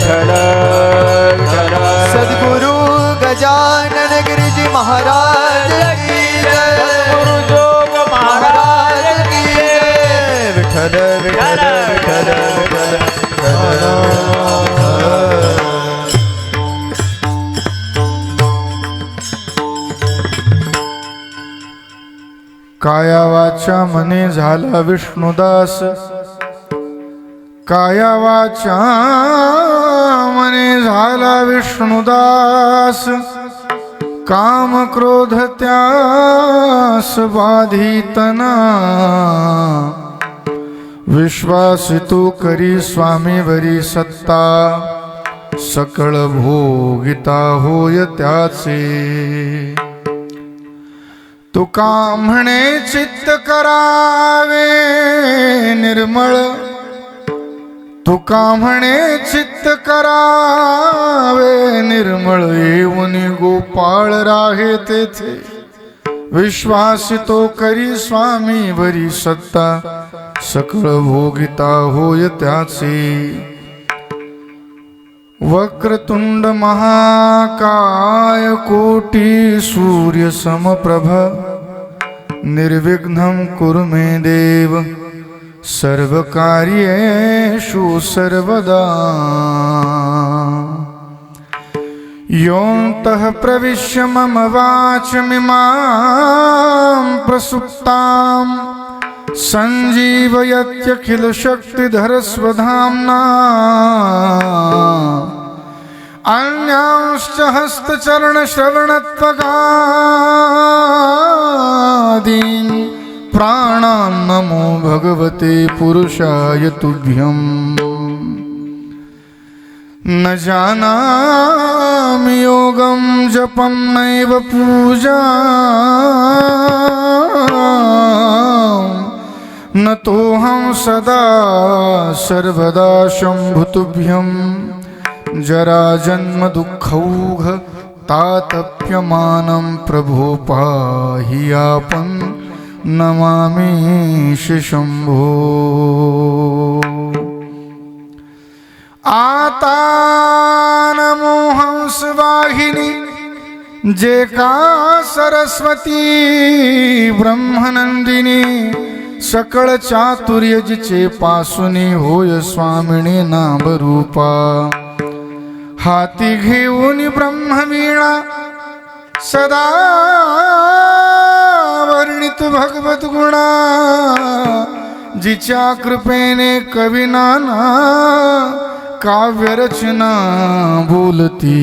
विठ्ठल विठ्ठल सद्गुरु गजानन गिरिजी महाराज की जय सद्गुरु जोग महाराज की जय विठ्ठल विठ्ठल विठ्ठल विठ्ठल काया वाचा मने झाला विष्णुदास काया वाचा मने झाला विष्णुदास काम क्रोध त्यास बाधितना विश्वासितो करी स्वामीवरी सत्ता सकळ भोगिता होय त्याचे तुका म्हणे चित्त करावे निर्मळ तुका म्हणे चित्त करावे निर्मळ येऊन गोपाळ राहे तेथे विश्वासितो करी स्वामी वरी सत्ता सकळ भोगिता होय त्याचे वक्रतुंड महाकाय कोटी सूर्य समप्रभ निर्विघ्नं कुरु मे देव सर्वकार्येषु सर्वदा योऽन्तः प्रविश्य मम वाचमिमां प्रसुप्तां सञ्जीवयत्यखिलशक्तिधरस्वधाम्ना अन्यांश्च हस्तचरणश्रवणत्वगादीन् प्राणान् नमो भगवते पुरुषाय तुभ्यं न जानामि योगं जपं नैव पूजा न तोऽहं सदा सर्वदा शम्भुतुभ्यं जराजन्म दुःखौघ तातप्यमानं प्रभो पाहि आपन् नमामि शम्भो आता नमो हंसवाहिनी जे का सरस्वती ब्रह्मनंदिनी सकळ चातुर्य जिचे पासुनी होय स्वामिनी नामरूपा हाती घेऊन ब्रह्मवीणा सदा वर्णित भगवत गुणा जिच्या कृपेने कविनाना काव्यरचना बोलती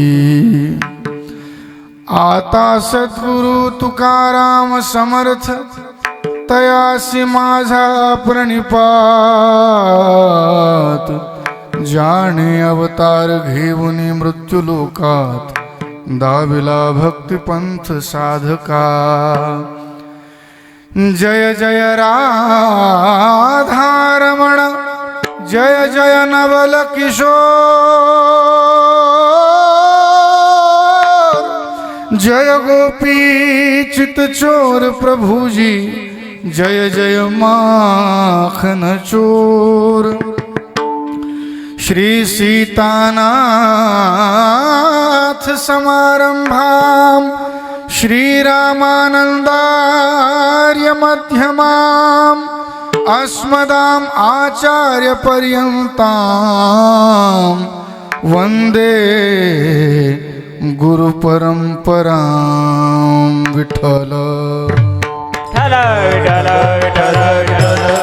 आता सद्गुरु तुकाराम समर्थ तयासी माझा प्रणिपात जाणे अवतार घेऊन मृत्युलोकात दाविला भक्तिपंथ साधका जय जय राधारमण जय जय नवल किशोर जय गोपी चित चोर प्रभुजी जय जय माखन चोर श्री सीतानाथ समारंभाम श्रीरामानंदार्य मध्यमाम अस्मदाम आचार्य पर्यंताम वंदे गुरु परंपराम विठ्ठल विठ्ठल विठ्ठल विठ्ठल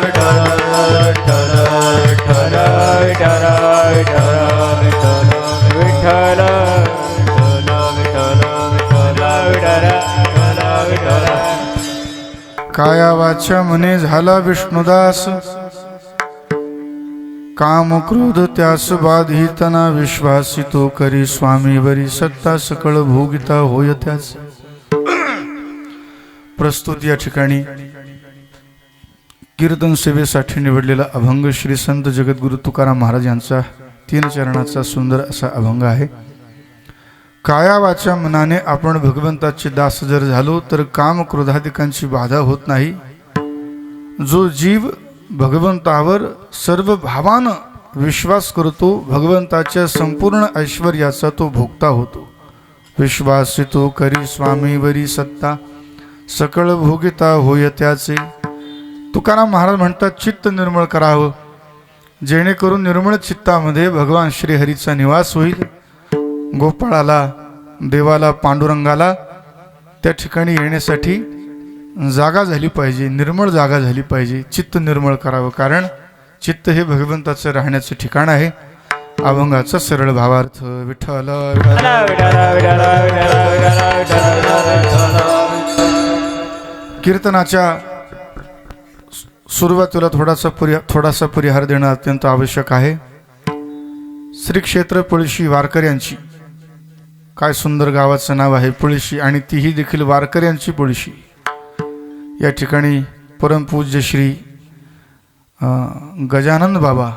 विठ्ठल विठ्ठल विठ्ठल विठ्ठल विठ्ठल विठ्ठल काया वाचा मने झाला विष्णुदास काम क्रोध त्यास बाधितना विश्वासितो करी स्वामीवरी सत्ता सकळ भोगिता होय त्याच प्रस्तुत या ठिकाणी कीर्तन सेवेसाठी निवडलेला अभंग श्री संत जगद्गुरु तुकाराम महाराज यांचा 3 चरणाचा सुंदर असा अभंग आहे। काया वाचा मनाने आपण भगवंताचे दास जर झालो तर काम क्रोधादिकांची बाधा होत नाही। जो जीव भगवंतावर सर्व भावानं विश्वास करतो भगवंताच्या संपूर्ण ऐश्वर्याचा तो भोगता होतो. विश्वासितो करी स्वामीवरी सत्ता सकळ भोगिता होय त्याचे. तुकाराम महाराज म्हणतात चित्त निर्मळ करावं, जेणेकरून निर्मळ चित्तामध्ये भगवान श्रीहरीचा निवास होईल. गोपाळाला, देवाला, पांडुरंगाला त्या ठिकाणी येण्यासाठी जागा झाली पाहिजे, निर्मळ जागा झाली पाहिजे. चित्त निर्मळ करावं, कारण चित्त हे भगवंताचं राहण्याचं ठिकाण आहे. अभंगाचा सरळ भावार्थ. विठ्ठल कीर्तनाच्या सुरुवातीला थोडासा परिहार देणं अत्यंत आवश्यक आहे. श्री क्षेत्र पळशी वारकऱ्यांची, काय सुंदर गावाचं नाव आहे पळशी, आणि तीही देखील वारकऱ्यांची पळशी. या ठिकाणी परमपूज्य श्री गजानन बाबा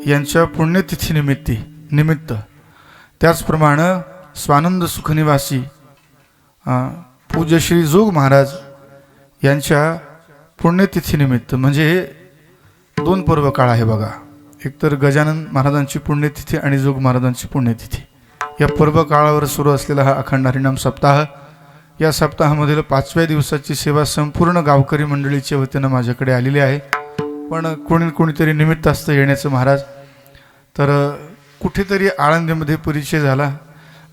यांच्या पुण्यतिथीनिमित्त, त्याचप्रमाणे स्वानंद सुखनिवासी पूज्य श्री जोग महाराज यांच्या पुण्यतिथीनिमित्त, म्हणजे हे 2 पर्व काळ आहे बघा. एकतर गजानन महाराजांची पुण्यतिथी आणि जोग महाराजांची पुण्यतिथी. या पर्व काळावर सुरू असलेला हा अखंड हरिनाम सप्ताह, या सप्ताहामधील 5व्या दिवसाची सेवा संपूर्ण गावकरी मंडळीच्या वतीनं माझ्याकडे आलेली आहे. पण कोणीतरी निमित्त असतं येण्याचं महाराज. तर कुठेतरी आळंदीमध्ये परिचय झाला.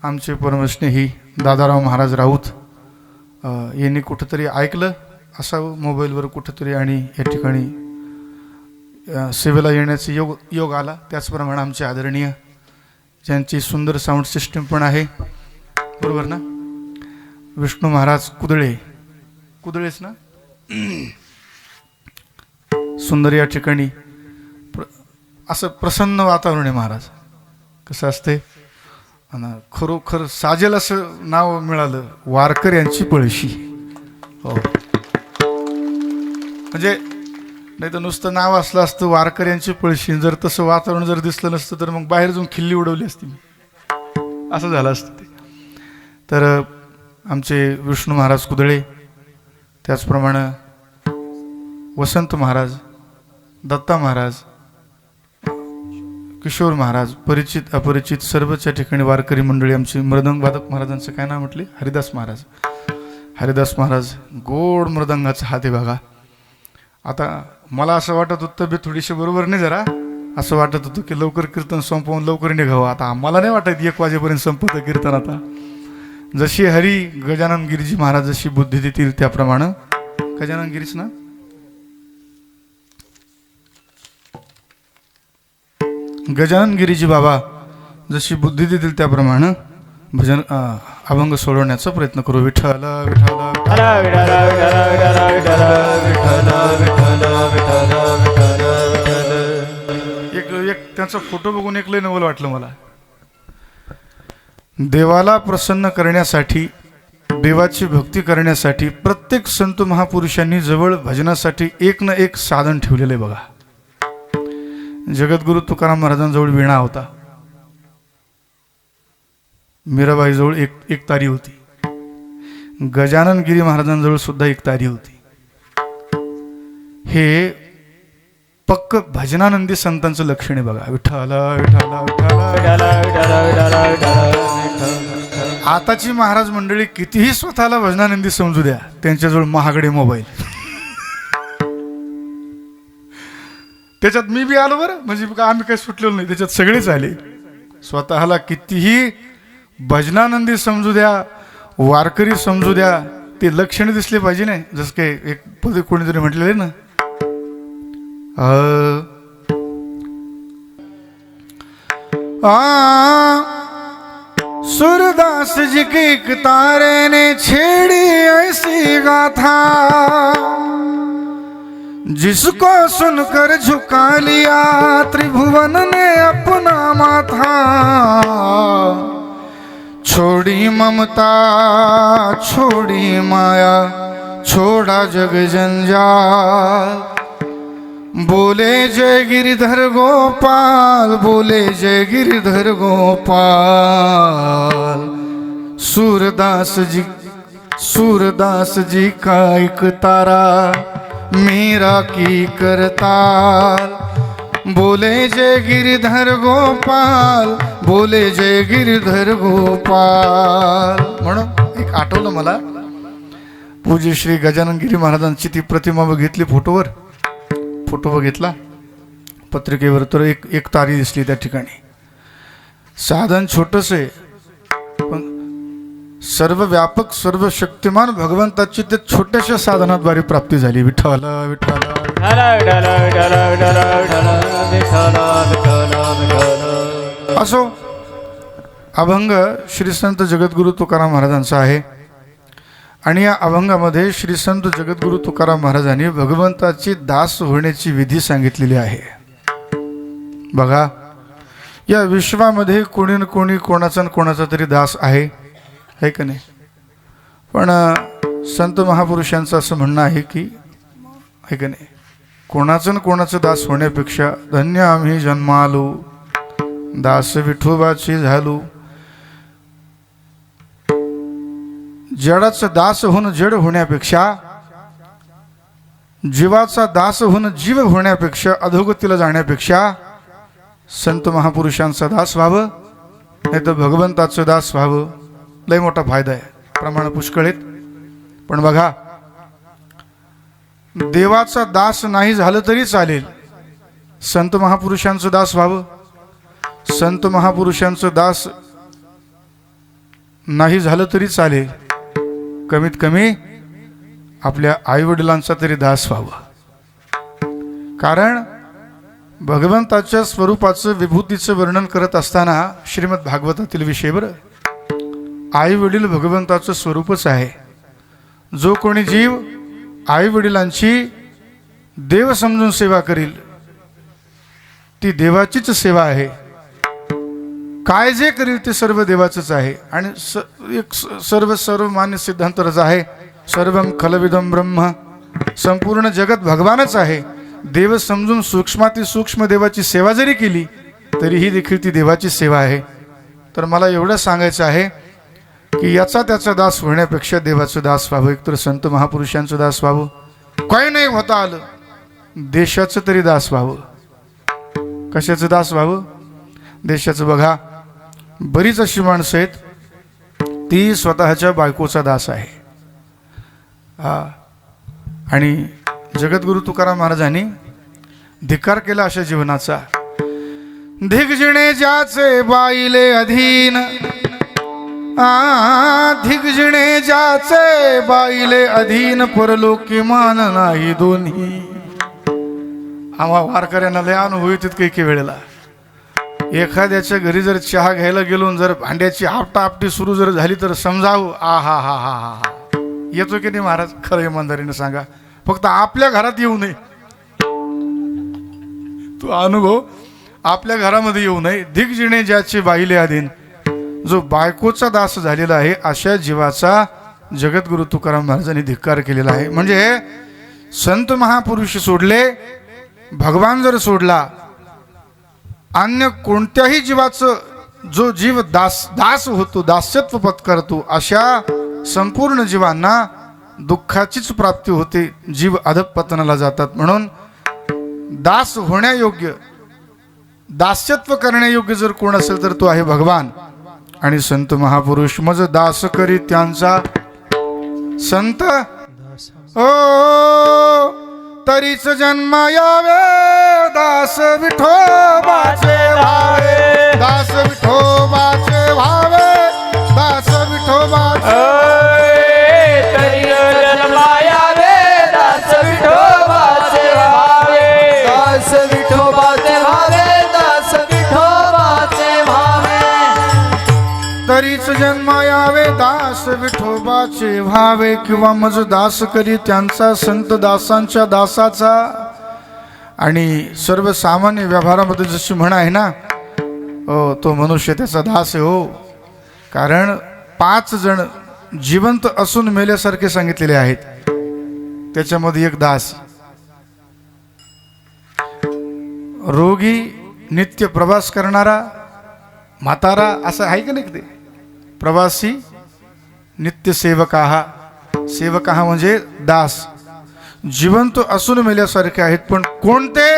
आमचे परमस्नेही दादाराव महाराज राऊत यांनी कुठंतरी ऐकलं असं मोबाईलवर कुठंतरी, आणि या ठिकाणी सेवेला येण्याचा योग आला. त्याचप्रमाणे आमचे आदरणीय, ज्यांची सुंदर साऊंड सिस्टीम पण आहे, बरोबर ना, विष्णू महाराज कुदळेच ना, सुंदर या ठिकाणी असं प्रसन्न वातावरण आहे. महाराज कसं असते, खरोखर साजेल असं नाव मिळालं, वारकऱ्यांची पळशी. हो, म्हणजे नाही तर नुसतं नाव असलं असतं वारकऱ्यांची पळशी, जर तसं वातावरण जर दिसलं नसतं तर मग बाहेर जाऊन खिल्ली उडवली असती, असं झालं असतं ते. तर आमचे विष्णू महाराज कुदळे, त्याचप्रमाणे वसंत महाराज, दत्ता महाराज, किशोर महाराज, परिचित अपरिचित सर्वच्या ठिकाणी वारकरी मंडळी. आमची मृदंगवादक महाराजांचं काय नाव म्हटले, हरिदास महाराज. गोड मृदंगाचा हात आहे बघा. आता मला असं वाटत होतं तब्येत थोडीशी बरोबर नाही, जरा असं वाटत होतं की लवकर कीर्तन संपवून लवकर निघावं. आता आम्हाला नाही वाटत 1 वाजेपर्यंत संपतं कीर्तन. आता जशी हरी गजानन गिरीजी महाराज जशी बुद्धी देतील त्याप्रमाणे, गजानन गिरीच ना, गजानन गिरीजी बाबा जशी बुद्धी देतील त्याप्रमाणे भजन अभंग सोडवण्याचा प्रयत्न करू. विठ्ठल एक त्यांचा फोटो बघून एक लय नवल वाटलं मला. देवाला प्रसन्न करण्यासाठी, देवाची भक्ती करण्यासाठी प्रत्येक संत महापुरुषांनी जवळ भजनासाठी एक ना एक साधन ठेवलेलं आहे बघा. जगद्गुरु तुकाराम महाराजांजवळ वीणा होता, मीराबाईजवळ एक तारी होती, गजानन गिरी महाराजांजवळ सुद्धा एक तारी होती. हे पक्क भजनानंदी संतांचं लक्षण आहे बघा. विठ्ठल आताची महाराज मंडळी कितीही स्वतःला भजनानंदी समजू द्या, त्यांच्याजवळ महागडे मोबाईल. त्याच्यात मी बी आलो बरं, म्हणजे आम्ही काही सुटलेलो नाही, त्याच्यात सगळेच आले. स्वतःला कितीही भजनानंदी समजू द्या, वारकरी समजू द्या, ते लक्षण दिसले पाहिजे नाही. जसं काही एक पद कोणीतरी म्हटलेले ना, सूरदास जी की एक तारे ने छेड़ी ऐसी गाथा, जिसको सुनकर झुका लिया त्रिभुवन ने अपना माथा. छोड़ी ममता छोड़ी माया, छोड़ा जग जंजाल. बोले जय गिरधर गोपाल, बोले जय गिरधर गोपाल. सूरदास जी का एक तारा मेरा की करताल. बोले जय गिरधर गोपाल, बोले जय गिरधर गोपाल. म्हणून एक आठवलं मला, पूज्य श्री गजानन गिरी महाराजांची ती प्रतिमा बघितली फोटो बघितला पत्रिकेवर, तर एक तारी दिसली त्या ठिकाणी. साधन छोटस आहे पण सर्व व्यापक सर्व शक्तिमान भगवंताची त्या छोट्याशा साधनाद्वारे प्राप्ती झाली. विठ्ठल विठ्ठल. असो, अभंग श्री संत जगद्गुरु तुकाराम महाराजांचा आहे आणि या अभंगामध्ये श्री संत जगद्गुरु तुकाराम महाराजांनी भगवंताची दास होण्याची विधी सांगितलेली आहे. बघा, या विश्वामध्ये कोणी न कोणी कोणाचा न कोणाचा तरी दास आहे का नाही. पण संत महापुरुषांचं असं म्हणणं आहे की आहे का नाही, कोणाचं न कोणाचं दास होण्यापेक्षा धन्य आम्ही जन्मालो, दास विठोबाची झालो. जडाचं दास होणं जड होण्यापेक्षा, जीवाचा दास होणं जीव होण्यापेक्षा, अधोगतीला जाण्यापेक्षा संत महापुरुषांचा दास व्हावं, नाही तर भगवंताचं दास व्हावं. लय मोठा फायदा आहे, प्रमाण पुष्कळीत. पण बघा, देवाचा दास नाही झालं तरी चालेल, संत महापुरुषांचं दास व्हावं. संत महापुरुषांचं दास नाही झालं तरी चालेल, कमीत कमी आपल्या आईवडिलांचा तरी दास व्हावं. कारण भगवंताच्या स्वरूपाचं विभूतीचं वर्णन करत असताना श्रीमद भागवतातील विषय, बरं, आई वडील भगवंताचं स्वरूपच आहे. जो कोणी जीव आई वडिलांची देव समजून सेवा करील ती देवाचीच सेवा आहे. काय जे करील ते सर्व देवाचंच आहे. आणि एक सर्वमान्य सिद्धांतच आहे, सर्वम खलविदम ब्रह्म, संपूर्ण जगत भगवानच आहे. देव समजून सूक्ष्माती सूक्ष्म देवाची सेवा जरी केली तरीही देखील ती देवाची सेवा आहे. तर मला एवढं सांगायचं आहे की याचा त्याचा दास होण्यापेक्षा देवाचं दास व्हावं, एकतर संत महापुरुषांचं दास व्हावं. काही नाही होता आलं, देशाचं तरी दास व्हावं. कशाचं दास व्हावं? देशाचं. बघा, बरीच अशी माणसं आहेत ती स्वतःच्या बायकोचा दास आहे. आणि जगद्गुरु तुकाराम महाराजांनी धिक्कार केला अशा जीवनाचा. धिगजिणे ज्याचे बाईले अधीन, धिगजिणे ज्याचे बाईले अधीन, परलोकी मान नाही दोन्ही. आम्हा वारकऱ्यांना लय अनुभव येतात काही वेळेला. एखाद्याच्या घरी जर चहा घ्यायला गेलो, जर भांड्याची आपटा सुरू जर झाली तर समजावं, आ हा हा हा हा हा येतो की नाही महाराज? खरं इमानदारीनं सांगा, फक्त आपल्या घरात येऊ नये. तो अनुभव आपल्या घरामध्ये येऊ नये. धिगजिणे ज्याचे बाईले अधीन, जो बायकोचा दास झालेला आहे अशा जीवाचा जगद्गुरु तुकाराम महाराजांनी धिक्कार केलेला आहे. म्हणजे संत महापुरुष सोडले, भगवान जर सोडला, अन्य कोणत्याही जीवाचं जो जीव दास होतो, दास्यत्व पत्करतो, अशा संपूर्ण जीवांना दुःखाचीच प्राप्ती होते, जीव अधःपतनाला जातात. म्हणून दास होण्यायोग्य, दास्यत्व करण्यायोग्य जर कोण असेल तर तो आहे भगवान आणि संत महापुरुष. मज दास करी त्यांचा संत, ओ तरीच जन्म यावे, दास विठोबाचे भावे, दास विठोबाचे भावे, दास विठोबाचे तरी जन्मायावे, दास विठोबाचे भावे, दास विठोबाचे भावे, दास विठोबाचे भावे. तरीच जन्म यावे, दास विठोबाचे भावे. किंवा मज दास करी त्यांचा संत दासांच्या दासाचा. आणि सर्वसामान्य व्यवहारामध्ये जशी म्हण आहे ना, तो मनुष्य त्याचा दास आहे. हो, कारण 5 जण जिवंत असून मेल्यासारखे सांगितलेले आहेत, त्याच्यामध्ये एक दास. रोगी, नित्य प्रवास करणारा, म्हातारा, असं आहे का नाही ते? प्रवासी, नित्य सेवकाहा. सेवकाहा म्हणजे दास, जिवंत असून मेल्यासारखे आहेत. पण कोणते?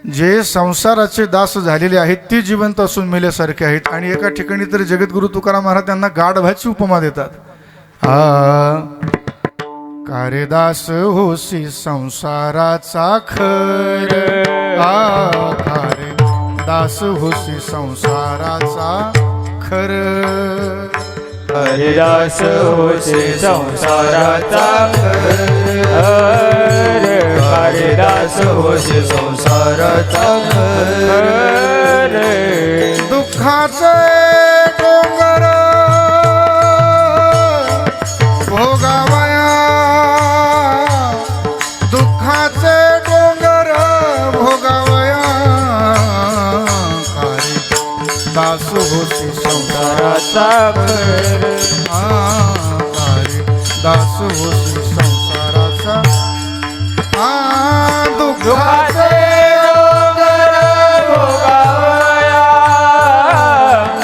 जे संसाराचे दास झालेले आहेत ते जिवंत असून मेल्यासारखे आहेत. आणि एका ठिकाणी तर जगद्गुरु तुकाराम महाराज त्यांना गाढवाची उपमा देतात. कारे दास होसी संसाराचा खर, कारे दास होसी संसाराचा खर, हरिदास होसे संसाराचा खर, हरिदास होसे संसाराचा खर. दुःखाचे डोंगर भोगावया, दुःखाचे डोंगर भोगावया, कारे दास होसी संसाराचा खर, कारे दास होसी संसाराचा. दुःखाचे डोंगर भोगावया,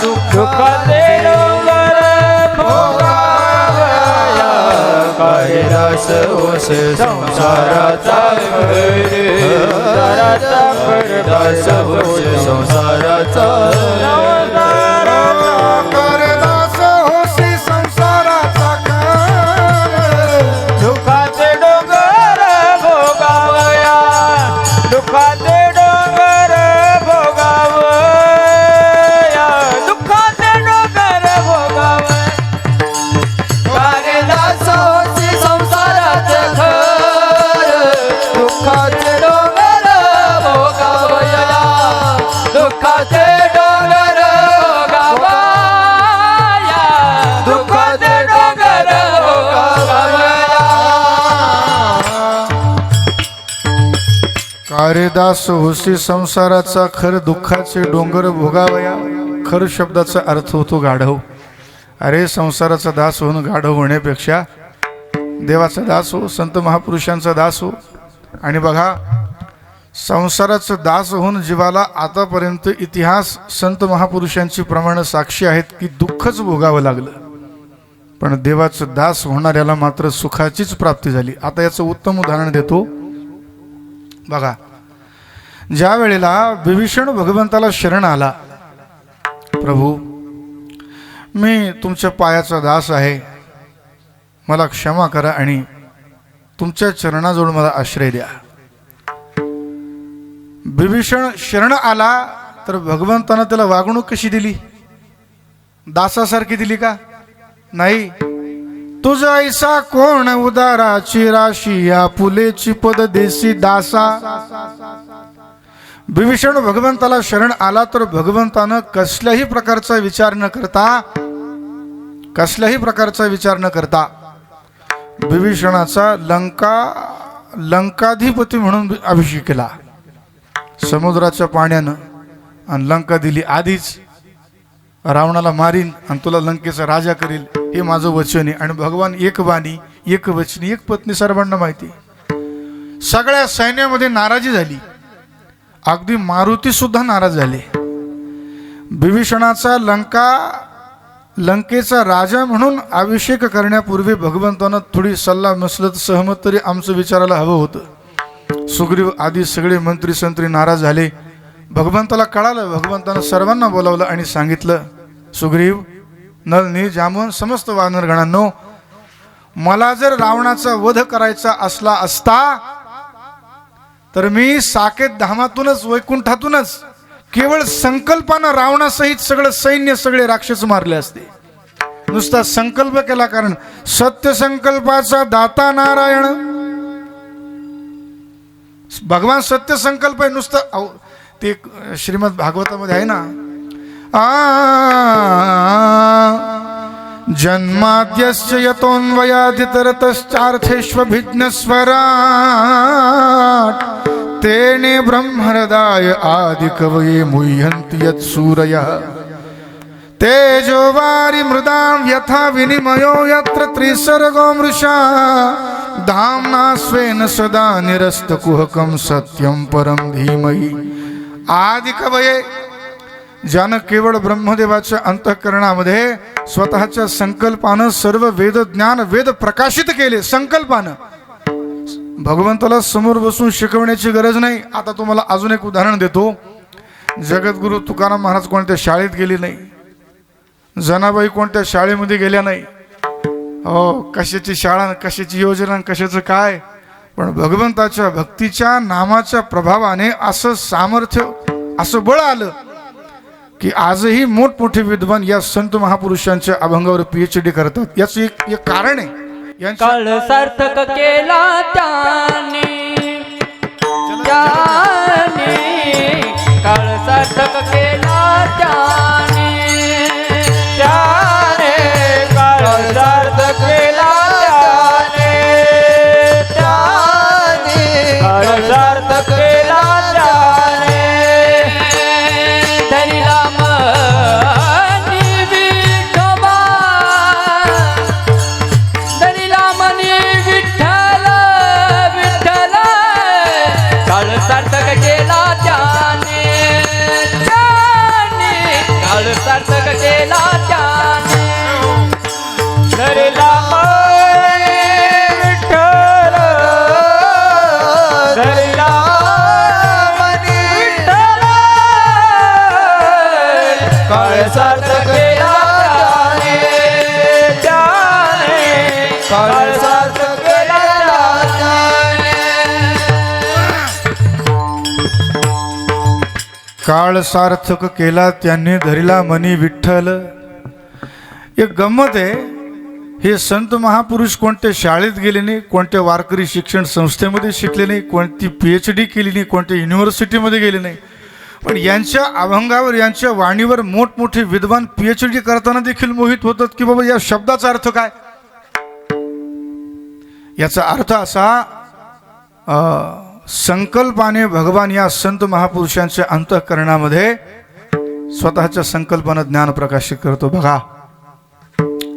दुःखाचे डोंगर भोगावया, हरिदास होसे संसाराचा खर, संसाराचा खर, दास होसे संसाराचा दास होसी संसाराचा खर. दुःखाचे डोंगर भोगावया, दुःखाचे डोंगर भोगावया, दुःखाचे डोंगर भोगावया. हरिदास होसी संसाराचा खर, दुःखाचे डोंगर भोगावया, दुःखाचे डोंगर भोगावया, दुःखाचे डोंगर भोगावया. कारे दास होसी संसाराचा खर, दुःखाचे डोंगर भोगावया. खर शब्दाचा अर्थ होतो गाढव. अरे संसाराचा दास होऊन गाढव होण्यापेक्षा देवाचा दास हो, संत महापुरुषांचा दास हो. आणि बघा, संसाराचा दास होऊन जीवाला आतापर्यंत इतिहास संत महापुरुषांची प्रमाण साक्षी आहेत की दुःखच भोगावं लागलं, पण देवाचं दास होणाऱ्याला मात्र सुखाचीच प्राप्ती झाली. आता याचं उत्तम उदाहरण देतो. बघा, ज्या वेळेला विभीषण भगवंताला शरण आला, प्रभू मी तुमच्या पायाचा दास आहे, मला क्षमा करा आणि तुमच्या चरणाजवळ मला आश्रय द्या. विभीषण शरण आला तर भगवंतानं त्याला वागणूक कशी दिली? दासासारखी दिली का? नाही. तुझा ऐसा कोण उदाराची राशी, या पुलेची पद देसी दासा. विभीषण भगवंताला शरण आला तर भगवंतानं कसल्याही प्रकारचा विचार न करता विभीषणाचा लंकाधिपती म्हणून अभिषेक केला. समुद्राच्या पाण्यानं आणि लंका दिली आधीच. रावणाला मारीन आणि तुला लंकेचा राजा करील, हे माझं वचन आहे. आणि भगवान एक बाणी, एक वचनी, एक पत्नी, सर्वांना माहिती. सगळ्या सैन्यामध्ये नाराजी झाली, अगदी मारुती सुद्धा नाराज झाले. विभीषणाचा लंकेचा राजा म्हणून अभिषेक करण्यापूर्वी भगवंतानं थोडी सल्ला मसलत सहमत तरी आमचं विचारायला हवं होतं. सुग्रीव आदी सगळे मंत्री संत्री नाराज झाले. भगवंताला कळालं. भगवंतानं सर्वांना बोलावलं आणि सांगितलं, सुग्रीव, नल, नील, जांबवन, समस्त वानरगणांनो, मला जर रावणाचा वध करायचा असला असता तर मी साकेत धामातूनच, वैकुंठातूनच केवळ संकल्पानं रावणासहित सगळं सैन्य, सगळे राक्षस मारले असते. नुसता संकल्प केला, कारण सत्य संकल्पाचा दाता नारायण. भगवान सत्य संकल्प आहे. नुसतं ते श्रीमद भागवतामध्ये आहे ना, जन्माद्यस्य यतोऽन्वयादितरतश्चार्थेष्वभिघ्नस्वराट् तेने ब्रह्महृदाय आदिकवये मुह्यन्ति यत्सूरयः तेजो वारि मृदां यथा विनिमयो यत्र त्रिसर्गो मृषा धाम्ना स्वेन सदा निरस्तकुहकं सत्यं परं धीमहि. आदिकवये, ज्यानं केवळ ब्रह्मदेवाच्या अंतःकरणामध्ये स्वतःच्या संकल्पानं सर्व वेद ज्ञान, वेद प्रकाशित केले. संकल्पानं भगवंताला समोर बसून शिकवण्याची गरज नाही. आता तुम्हाला अजून एक उदाहरण देतो. जगद्गुरु तुकाराम महाराज कोणत्या शाळेत गेले नाही, जनाबाई कोणत्या शाळेमध्ये गेल्या नाही. हो, कशाची शाळा, कशाची योजना, कशाचं काय, पण भगवंताच्या भक्तीच्या नामाच्या प्रभावाने असं सामर्थ्य, असं बळ आलं की आजही मोठमोठे विद्वान या संत महापुरुषांच्या अभंगावर PhD करतात. याचं एक कारण आहे. यांच्या काळ सार्थक केला त्याने काळ सार्थक केला त्याने काळ सार्थक केला काळ सार्थक केला धरिला मनी विठोबा, धरिला मनी विठ्ठल विठ्ठल, काळ सार्थक केला त्याने काळ सार्थक केला त्याने. धरिला विठ्ठल, धरिला विठ्ठल, काळ सार्थक केला काळ सार्थक केला. काळ सार्थक केला त्यांनी, धरिला मनी विठ्ठल. एक गंमत आहे, हे संत महापुरुष कोणत्या शाळेत गेले नाही, कोणत्या वारकरी शिक्षण संस्थेमध्ये शिकले नाही, कोणती PhD केली नाही, कोणत्या युनिव्हर्सिटीमध्ये गेले नाही, पण यांच्या अभंगावर, यांच्या वाणीवर मोठमोठे विद्वान PhD करताना देखील मोहित होतात की बाबा या शब्दाचा अर्थ काय. याचा अर्थ असा, संकल्पाने भगवान या संत महापुरुषांच्या अंतःकरणामध्ये स्वतःच्या संकल्पानं ज्ञान प्रकाशित करतो. बघा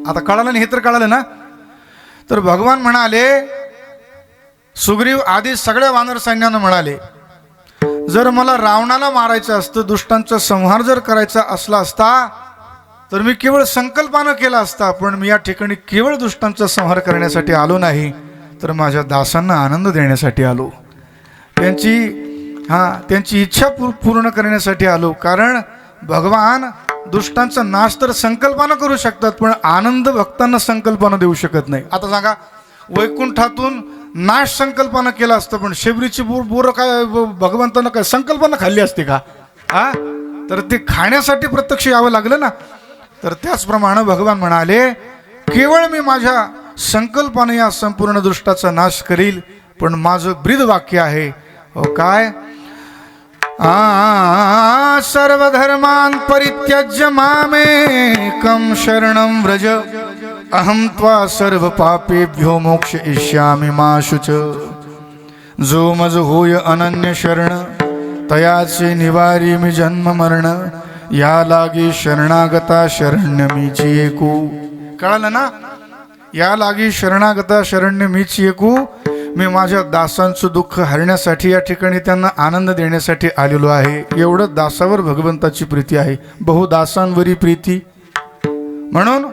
आता कळालं नाही, हे तर कळालं ना. तर भगवान म्हणाले, सुग्रीव आदी सगळ्या वानर सैन्यानं म्हणाले, जर मला रावणाला मारायचं असतं, दुष्टांचा संहार जर करायचा असला असता तर मी केवळ संकल्पानं केला असता, पण मी या ठिकाणी केवळ दुष्टांचा संहार करण्यासाठी आलो नाही, तर माझ्या दासांना आनंद देण्यासाठी आलो, त्यांची इच्छा पूर्ण करण्यासाठी आलो. कारण भगवान दुष्टांचा नाश तर संकल्पानं करू शकतात, पण आनंद भक्तांना संकल्पानं देऊ शकत नाही. आता सांगा, वैकुंठातून नाश संकल्पानं केला असतं, पण शेबरीची बोरं काय भगवंतानं काय संकल्पानं खाल्ली असते का? तर ते खाण्यासाठी प्रत्यक्ष यावं लागलं ना. तर त्याचप्रमाणे भगवान म्हणाले, केवळ मी माझ्या संकल्पानं या संपूर्ण दुष्टाचा नाश करील, पण माझं ब्रीद वाक्य आहे, काय, सर्वधर्मान् परित्यज्य मामेकं शरणं व्रज, अहं त्वा सर्व पापेभ्यो मोक्षयिष्यामि मा शुच. जो मज होय अनन्य शरण, तयाचे निवारी मी जन्म मरण, या लागी शरणागता शरण्य मीची एकू. कळालं ना, या लागी शरणागता शरण्य मीची एकू. मी माझ्या दासांचं दुःख हरण्यासाठी या ठिकाणी त्यांना आनंद देण्यासाठी आलेलो आहे. एवढं दासावर भगवंताची प्रीती आहे, बहुदासांवरी प्रीती. म्हणून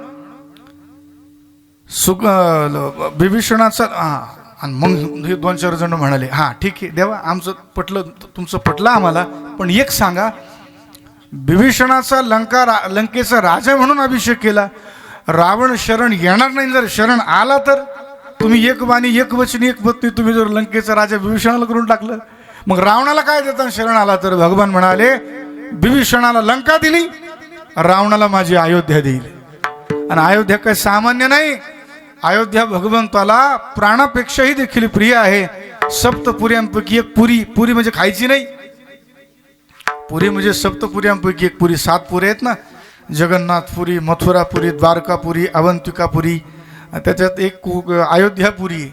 विभीषणाचा आणि मग हे 2-4 जण म्हणाले, ठीक आहे देवा, आमचं पटलं, तुमचं पटलं आम्हाला, पण एक सांगा, विभीषणाचा लंकेचा राजा म्हणून अभिषेक केला, रावण शरण येणार नाही, जर शरण आला तर तुम्ही एक वाणी एक वचनी एक पत्नी, तुम्ही जर लंकेचा राजा विभीषणाला करून टाकलं, मग रावणाला काय देता शरण आला तर? भगवान म्हणाले, विभीषणाला लंका दिली, रावणाला माझी अयोध्या देईल. आणि अयोध्या काय सामान्य नाही, अयोध्या भगवंताला प्राणापेक्षाही देखील प्रिय आहे. सप्तपुऱ्यांपैकी एक पुरी, पुरी म्हणजे खायची नाही, पुरी म्हणजे सप्तपुऱ्यांपैकी एक पुरी. 7 पुरी आहेत ना, जगन्नाथपुरी, मथुरापुरी, द्वारकापुरी, अवंतिकापुरी, त्याच्यात एक अयोध्यापुरी.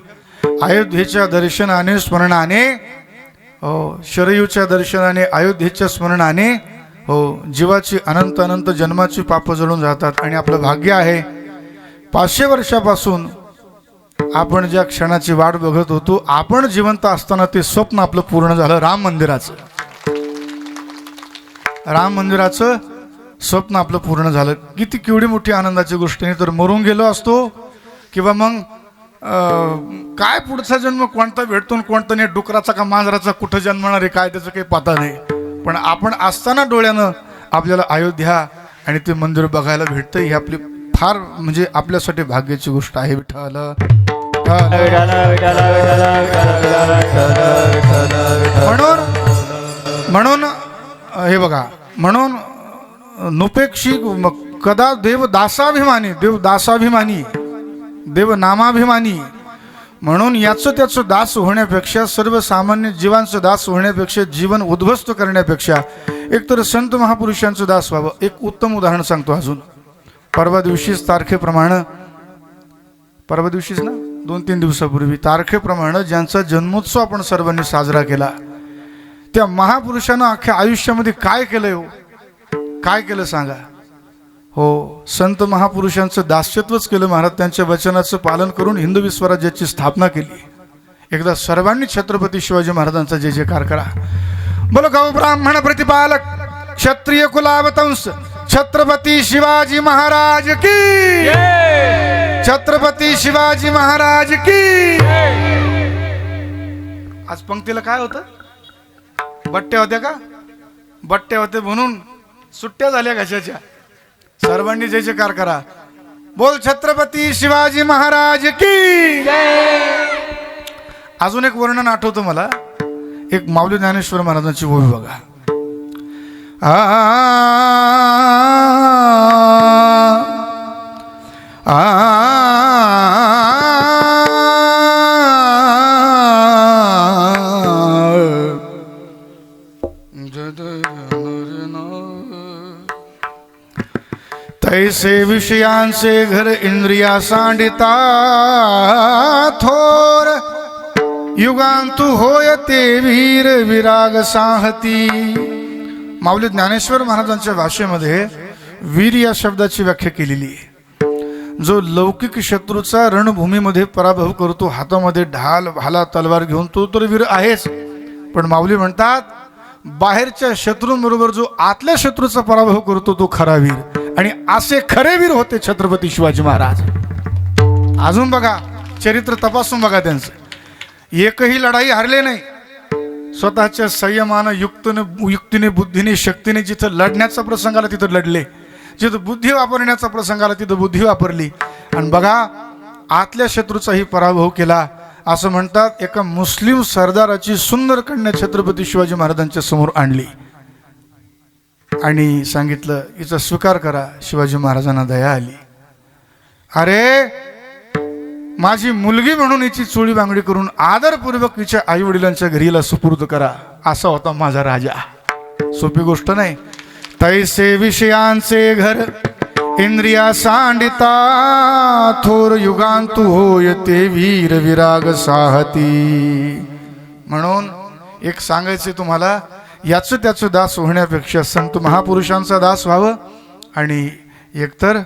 अयोध्येच्या दर्शनाने स्मरणाने, शरयूच्या दर्शनाने, अयोध्येच्या स्मरणाने जीवाची अनंत अनंत जन्माची पाप जळून जातात. आणि आपलं भाग्य आहे, 500 वर्षापासून आपण ज्या क्षणाची वाट बघत होतो, आपण जिवंत असताना ते स्वप्न आपलं पूर्ण झालं. राम मंदिराचं स्वप्न आपलं पूर्ण झालं. किती केवढी मोठी आनंदाची गोष्ट नाही. तर मरून गेलो असतो किंवा मग काय पुढचा जन्म कोणता भेटतो आणि कोणता नाही, डुकराचा का मांजराचा, कुठं जन्मणार आहे काय त्याचं काही पता नाही. पण आपण असताना डोळ्यानं आपल्याला अयोध्या आणि ते मंदिर बघायला भेटतं, ही आपली फार म्हणजे आपल्यासाठी भाग्याची गोष्ट आहे. विठ्ठल म्हणून हे बघा, म्हणून नुपेक्षी कदा देव दासाभिमानी, देव दासाभिमानी, देव नामाभिमानी. म्हणून याचं त्याचं दास होण्यापेक्षा, सर्वसामान्य जीवांचं दास होण्यापेक्षा, जीवन उद्ध्वस्त करण्यापेक्षा एकतर संत महापुरुषांचं दास व्हावं. एक उत्तम उदाहरण सांगतो अजून. परवा दिवशीच तारखेप्रमाणे, परवा दिवशीच ना 2-3 दिवसापूर्वी तारखेप्रमाणे ज्यांचा जन्मोत्सव आपण सर्वांनी साजरा केला, त्या महापुरुषानं अख्ख्या आयुष्यामध्ये काय केलंय हो, काय केलं सांगा. हो, संत महापुरुषांचं दास्यत्वच केलं महाराज. त्यांच्या वचनाचं पालन करून हिंदवी स्वराज्याची स्थापना केली. एकदा सर्वांनी छत्रपती शिवाजी महाराजांचा जय जयकार करा. बोलो गौ ब्राह्मण प्रतिपालक क्षत्रिय कुलावतंस छत्रपती शिवाजी महाराज की, छत्रपती शिवाजी महाराज की. आज पंक्तीला काय होतं, बट्ट्या होत्या का, बट्ट्या होते म्हणून सुट्ट्या झाल्या कशाच्या. सर्वांनी जय जयकार करा. बोल छत्रपती शिवाजी महाराज की. अजून एक वर्णन आठवतं मला, एक माऊली ज्ञानेश्वर महाराजांची ओवी बघा. तैसे विषयांचे घर इंद्रिया सांडिता थोर, युगांतु होय ते वीर विराग साहती. माऊली ज्ञानेश्वर महाराजांच्या भाषेमध्ये वीर या शब्दाची व्याख्या केलेली आहे. जो लौकिक शत्रूचा रणभूमीमध्ये पराभव करतो, हातामध्ये ढाल भाला तलवार घेऊन, तो तर वीर आहेच. पण माऊली म्हणतात, बाहेरच्या शत्रूंबरोबर जो आतल्या शत्रूचा पराभव करतो तो खरा वीर. आणि असे खरे वीर होते छत्रपती शिवाजी महाराज. अजून बघा, चरित्र तपासून बघा त्यांचं. एकही लढाई हरले नाही. स्वतःच्या संयमानं, युक्तीने, बुद्धीने, शक्तीने जिथं लढण्याचा प्रसंग आला तिथं लढले, जिथं बुद्धी वापरण्याचा प्रसंग आला तिथं बुद्धी वापरली. आणि बघा, आतल्या शत्रूचाही पराभव केला. असं म्हणतात, एका मुस्लिम सरदाराची सुंदर कन्या छत्रपती शिवाजी महाराजांच्या समोर आणली आणि सांगितलं, हिचा स्वीकार करा. शिवाजी महाराजांना दया आली. अरे, माझी मुलगी म्हणून हिची चोळी बांगडी करून आदरपूर्वक हिच्या आई वडिलांच्या घरीला सुपूर्द करा. असा होता माझा राजा. सोपी गोष्ट नाही. तैसे विषयांचे घर इंद्रिया सांडिता थोर, युगांतु होय ते वीर विराग साहती. म्हणून एक सांगायचे तुम्हाला, याचं त्याचं दास होण्यापेक्षा संत महापुरुषांचा दास व्हावं आणि एकतर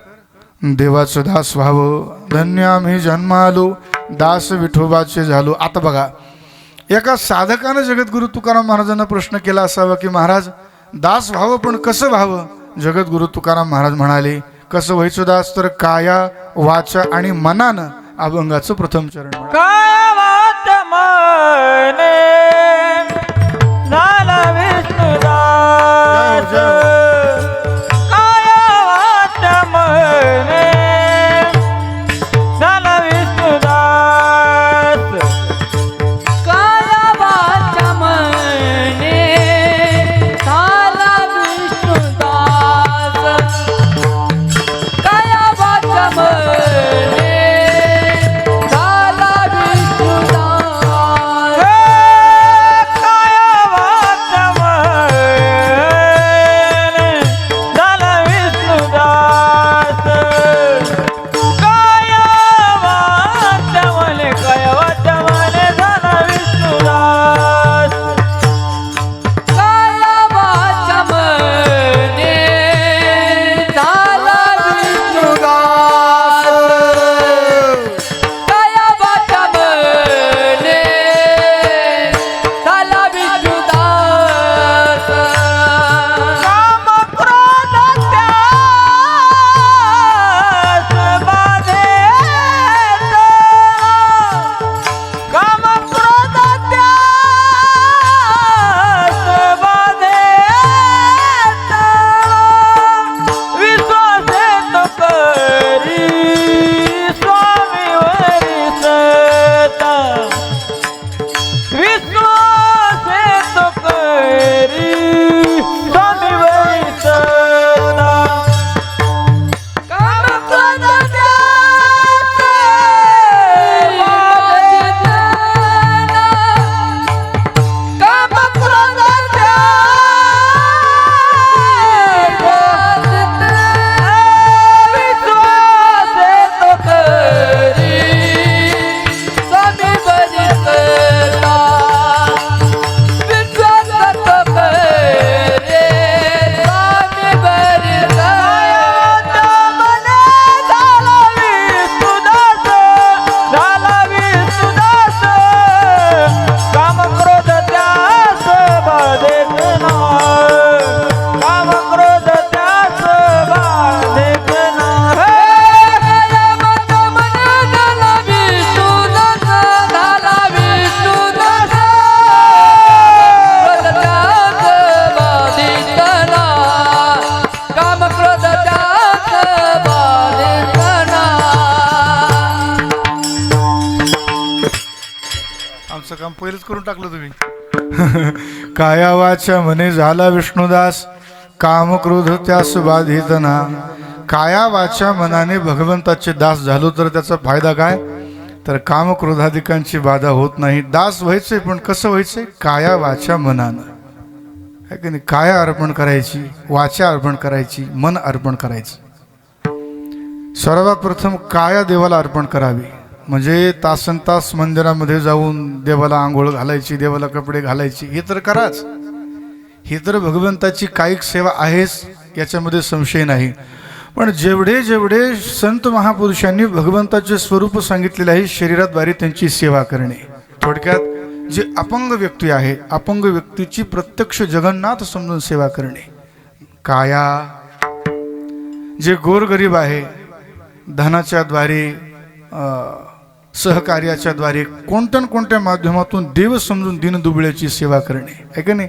देवाचं दास व्हावं. धन्य आम्ही जन्मालो, दास विठोबाचे झालो. आता बघा, एका साधकानं जगद्गुरु तुकाराम महाराजांना प्रश्न केला असावा की महाराज, दास व्हावं पण कसं व्हावं. जगद्गुरु तुकाराम महाराज म्हणाले, कसं व्हायचं दास, तर काया वाचा आणि मनानं अभंगाचं प्रथम चरण. काय वाच मने झाला विष्णुदास, काय वाच मने झाला विष्णुदास. काया वाचा मने झाला विष्णुदास, काया वाचा मने झाला विष्णुदास. काम पहिलेच करून टाकलं तुम्ही. काया वाचा म्हणे झाला विष्णुदास, काम क्रोध त्यास बाधित ना. काया वाचा मनाने भगवंताचे दास झालो तर त्याचा फायदा काय, तर काम क्रोधाधिकांची बाधा होत नाही. दास व्हायचे पण कसं व्हायचे, काया वाचा मनानं, आहे की नाही. काया अर्पण करायची, वाचा अर्पण करायची, मन अर्पण करायचं. सर्वात प्रथम काया देवाला अर्पण करावी, म्हणजे तासन तास मंदिरामध्ये जाऊन देवाला आंघोळ घालायची, देवाला कपडे घालायची, हे तर कराच. ही तर भगवंताची कायिक सेवा आहेच, याच्यामध्ये संशय नाही. पण जेवढे जेवढे संत महापुरुषांनी भगवंताचे स्वरूप सांगितलेले आहे, शरीराद्वारे त्यांची सेवा करणे. थोडक्यात जे अपंग व्यक्ती आहे, अपंग व्यक्तीची प्रत्यक्ष जगन्नाथ समजून सेवा करणे. काया, जे गोरगरीब आहे, धनाच्या द्वारे, सहकार्याच्या द्वारे, कोणत्या न कोणत्या माध्यमातून देव समजून दीनदुबळ्याची सेवा करणे, आहे का नाही.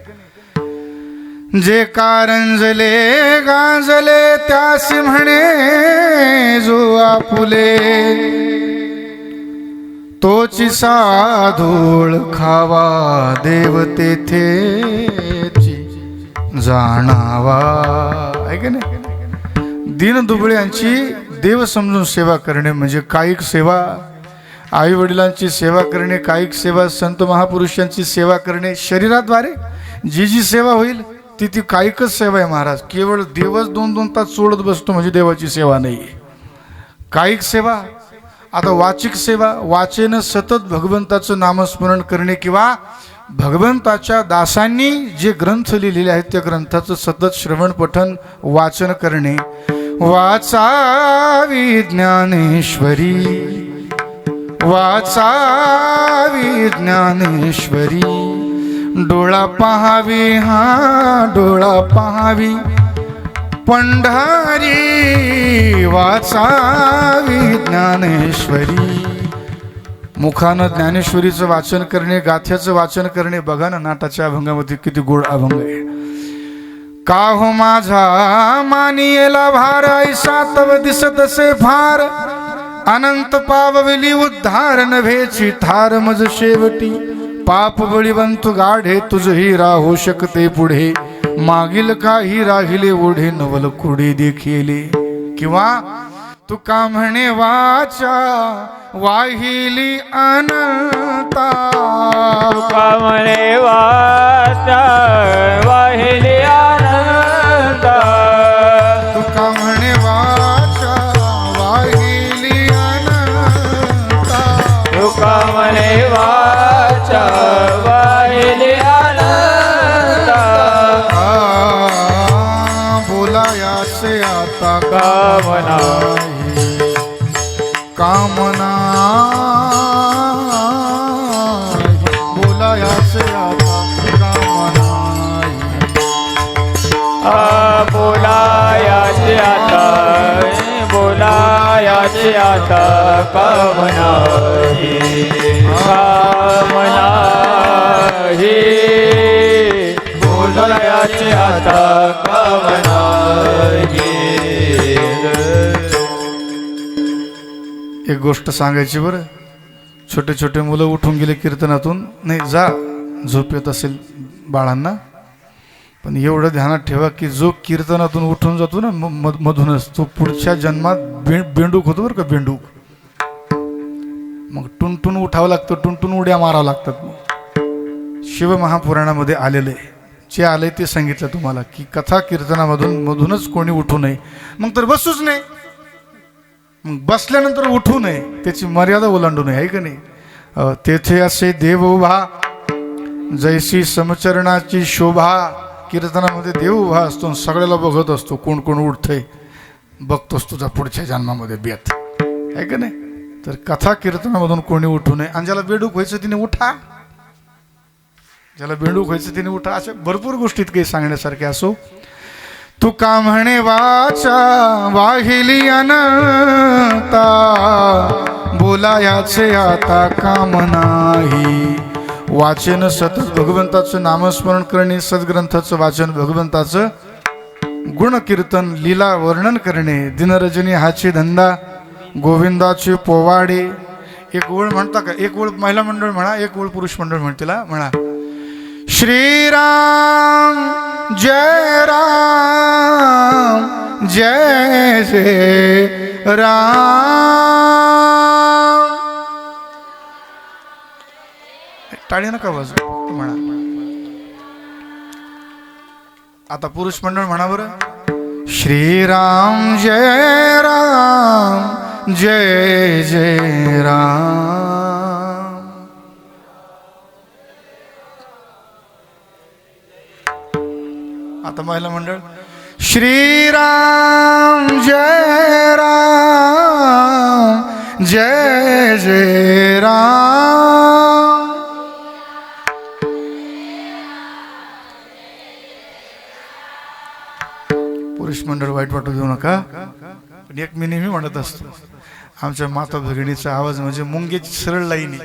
जे कारंजले गांजले त्यास म्हणे जो आपुले, तोची साधूळ खावा देव तेथेची जाणावा, आहे का नाही. दीनदुबळ्यांची देव समजून सेवा करणे म्हणजे कायिक सेवा. आई वडिलांची सेवा करणे कायिक सेवा, संत महापुरुषांची सेवा करणे शरीराद्वारे जी जी सेवा होईल ती ती कायिकच सेवा आहे महाराज. केवळ देवच 2-2 तास सोडत बसतो म्हणजे देवाची सेवा नाही आहे, कायिक सेवा. आता वाचिक सेवा, वाचेनं सतत भगवंताचं नामस्मरण करणे किंवा भगवंताच्या दासांनी जे ग्रंथ लिहिलेले आहेत त्या ग्रंथाचं सतत श्रवण पठन वाचन करणे. वाचावी ज्ञानेश्वरी, वाचावी ज्ञानेश्वरी, डोळा पहावी, हा डोळा पहावी पंढरी, वाचावी ज्ञानेश्वरी. मुखानं ज्ञानेश्वरीचं वाचन करणे, गाथ्याचं वाचन करणे. बघा ना नाटाच्या अभंगामध्ये किती गोड अभंग आहे. का हो माझा मानियेला भार, ऐसा तव दिसतसे फार, अनंत पावविली उद्धार नव्हेची थार, मज शेवटी पाप बळीवंत गाढे, तुझही राहू शकते पुढे, मागील काही राहिले ओढे, नवल कुडे देखिले. किंवा तू का म्हणे वाचा वाहिली अनंता, तुका म्हणे वाचा वाहिली अनंता, तुका म्हणे वाचा वाहिली अनंता, तुका म्हणे वाचा वाहिली अनंता. बोलायासे आता कामना, कामना, बोलायासे आता कामना, बोलायाचे आता, बोलायाचे आता कामना, कामना ही, बोलायाचे आता कामना ही. एक गोष्ट सांगायची बरं. छोटे छोटे मुलं उठून गेले कीर्तनातून, नाही जा झोप येत असेल बाळांना, पण एवढं ध्यानात ठेवा की जो कीर्तनातून उठून जातो ना मधूनच, तो पुढच्या जन्मात बेंडूक होतो बरं का, बेंडूक. मग टुनटुन उठावं लागतं, टुनटुन उड्या मारावं लागतात. मग शिवमहापुराणामध्ये आलेलं आहे, जे आलंय ते सांगितलं तुम्हाला की कथा कीर्तनामधूनच कोणी उठू नये. मग तर बसूच नाही, मग बसल्यानंतर उठू नये, त्याची मर्यादा ओलांडू नये, आहे का नाही. तेथे असे देव उभा जैसी समचरणाची शोभा. कीर्तनामध्ये देव उभा असतो, सगळ्याला बघत असतो कोण कोण उठतंय, बघतोस तुझा पुढच्या जन्मामध्ये बेत, आहे का नाही. तर कथा कीर्तनामधून कोणी उठू नये. आणि ज्याला बेडूक व्हायचं तिने उठा, ज्याला बेडूक व्हायचं तिने उठा. अशा भरपूर गोष्टीत काही सांगण्यासारखे. असो, तू का म्हणे वाचा वाहिली अनंता, बोलायाचे आता काम नाही. वाचन सतत भगवंताचं नामस्मरण करणे, सद्ग्रंथाचं वाचन, भगवंताचं गुणकीर्तन, लीला वर्णन करणे. दिनरजनी हाचे धंदा, गोविंदाचे पोवाडे, एक ओळ म्हणता का? एक ओळ महिला मंडळ म्हणा, एक ओळ पुरुष मंडळ म्हणतीला म्हणा. श्रीराम जय राम जय जय राम. टाळी नका वाजू म्हणा. आता पुरुष मंडळ म्हणा बरं. श्रीराम जय राम जय जय राम. आता महिला मंडळ. श्रीराम जय राम जय जय राम. पुरुष मंडळ वाईट वाटू देऊ नका, पण एक मी नेहमी म्हणत असतो, आमच्या माता भगिनीचा आवाज म्हणजे मुंग्याची सरळ लाईनी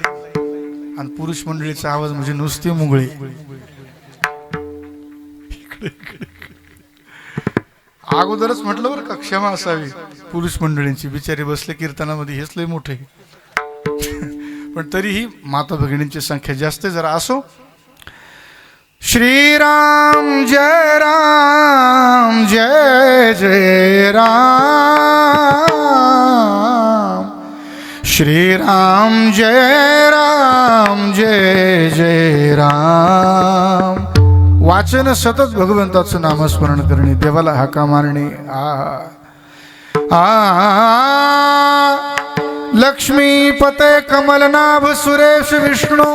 आणि पुरुष मंडळीचा आवाज म्हणजे नुसती मुंगळी. अगोदरच म्हटलं बरं का, क्षमा असावी पुरुष मंडळींची. बिचारी बसले कीर्तनामध्ये, हेच लय मोठे. पण तरीही माता भगिनींची संख्या जास्त जरा असो. श्रीराम जय राम जय जय राम. श्रीराम जय राम जय जय राम. वाचन सतत भगवंताचं नामस्मरण करणे, देवाला हाका मारणे. लक्ष्मीपते कमलनाभ सुरेश विष्णू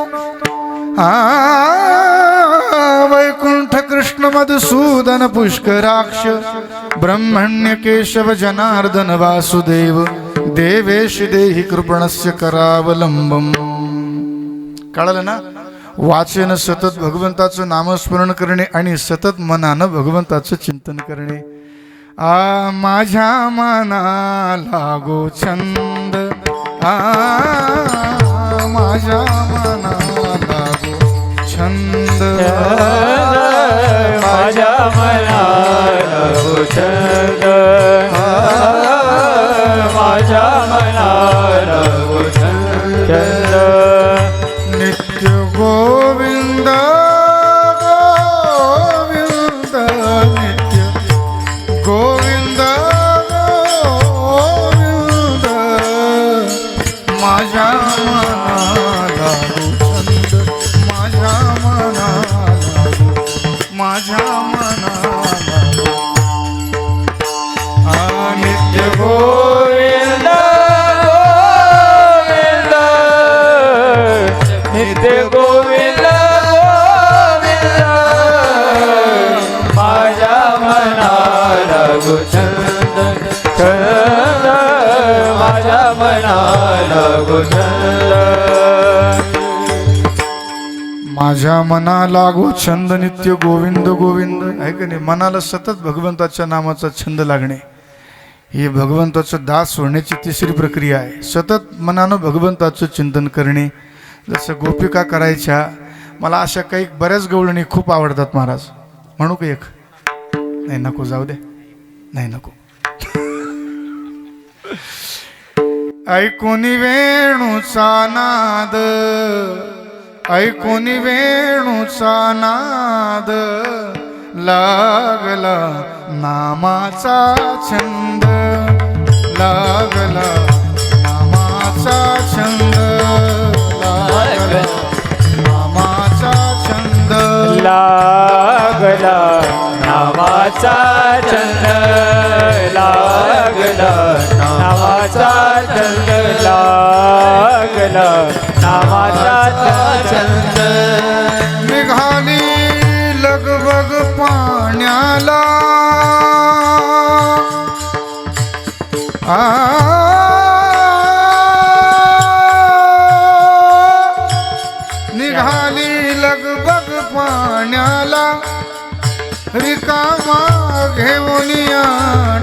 वैकुंठ कृष्ण मधुसूदन पुष्कराक्ष ब्रह्मण्य केशव जनार्दन वासुदेव देवेश देहि कृपणस्य करावलंबम. कळलं ना? वाचन सतत भगवंताचं नामस्मरण करणे आणि सतत मनानं भगवंताचं चिंतन करणे. माझ्या मनाला लागो छंद, माझ्या मनाला लागो छंद, माझ्या मनाला छंद, माझ्या मनाला छंद. नित्य गोविंद गोविंद नित्य गोविंद गोविंद. माझ्या मनाला छंद, माझ्या मनाला, माझ्या मनाला नित्य गोविंद गोविंद नित्य गोविंद गोविंद. माझ्या मनाला छंद छंद, माझ्या मनाला छंद. माझ्या मनाला लागो छंद नित्य गोविंद गोविंद. आहे का नाही? मनाला सतत भगवंताच्या नामाचा छंद लागणे ही भगवंताचं दास होण्याची तिसरी प्रक्रिया आहे. सतत मनानं भगवंताचं चिंतन करणे, जसं गोपिका करायच्या. मला अशा काही बऱ्याच गवळणी खूप आवडतात महाराज. म्हणू का एक? नाही नको, जाऊ दे, नाही नको. ऐकोनी वेणूचा नाद, ऐकोनी वेणूचा नाद, लागला नामाचा छंद, लागला नामाचा छंद, लागला नामाचा छंद, लागला नामाचा छंद, लागला नामाचा छंद, लागला नामाचा छंद. निघाली लगबग पाण्याला, निघाली लगबग पाण्याला, रिकामा घेऊनिया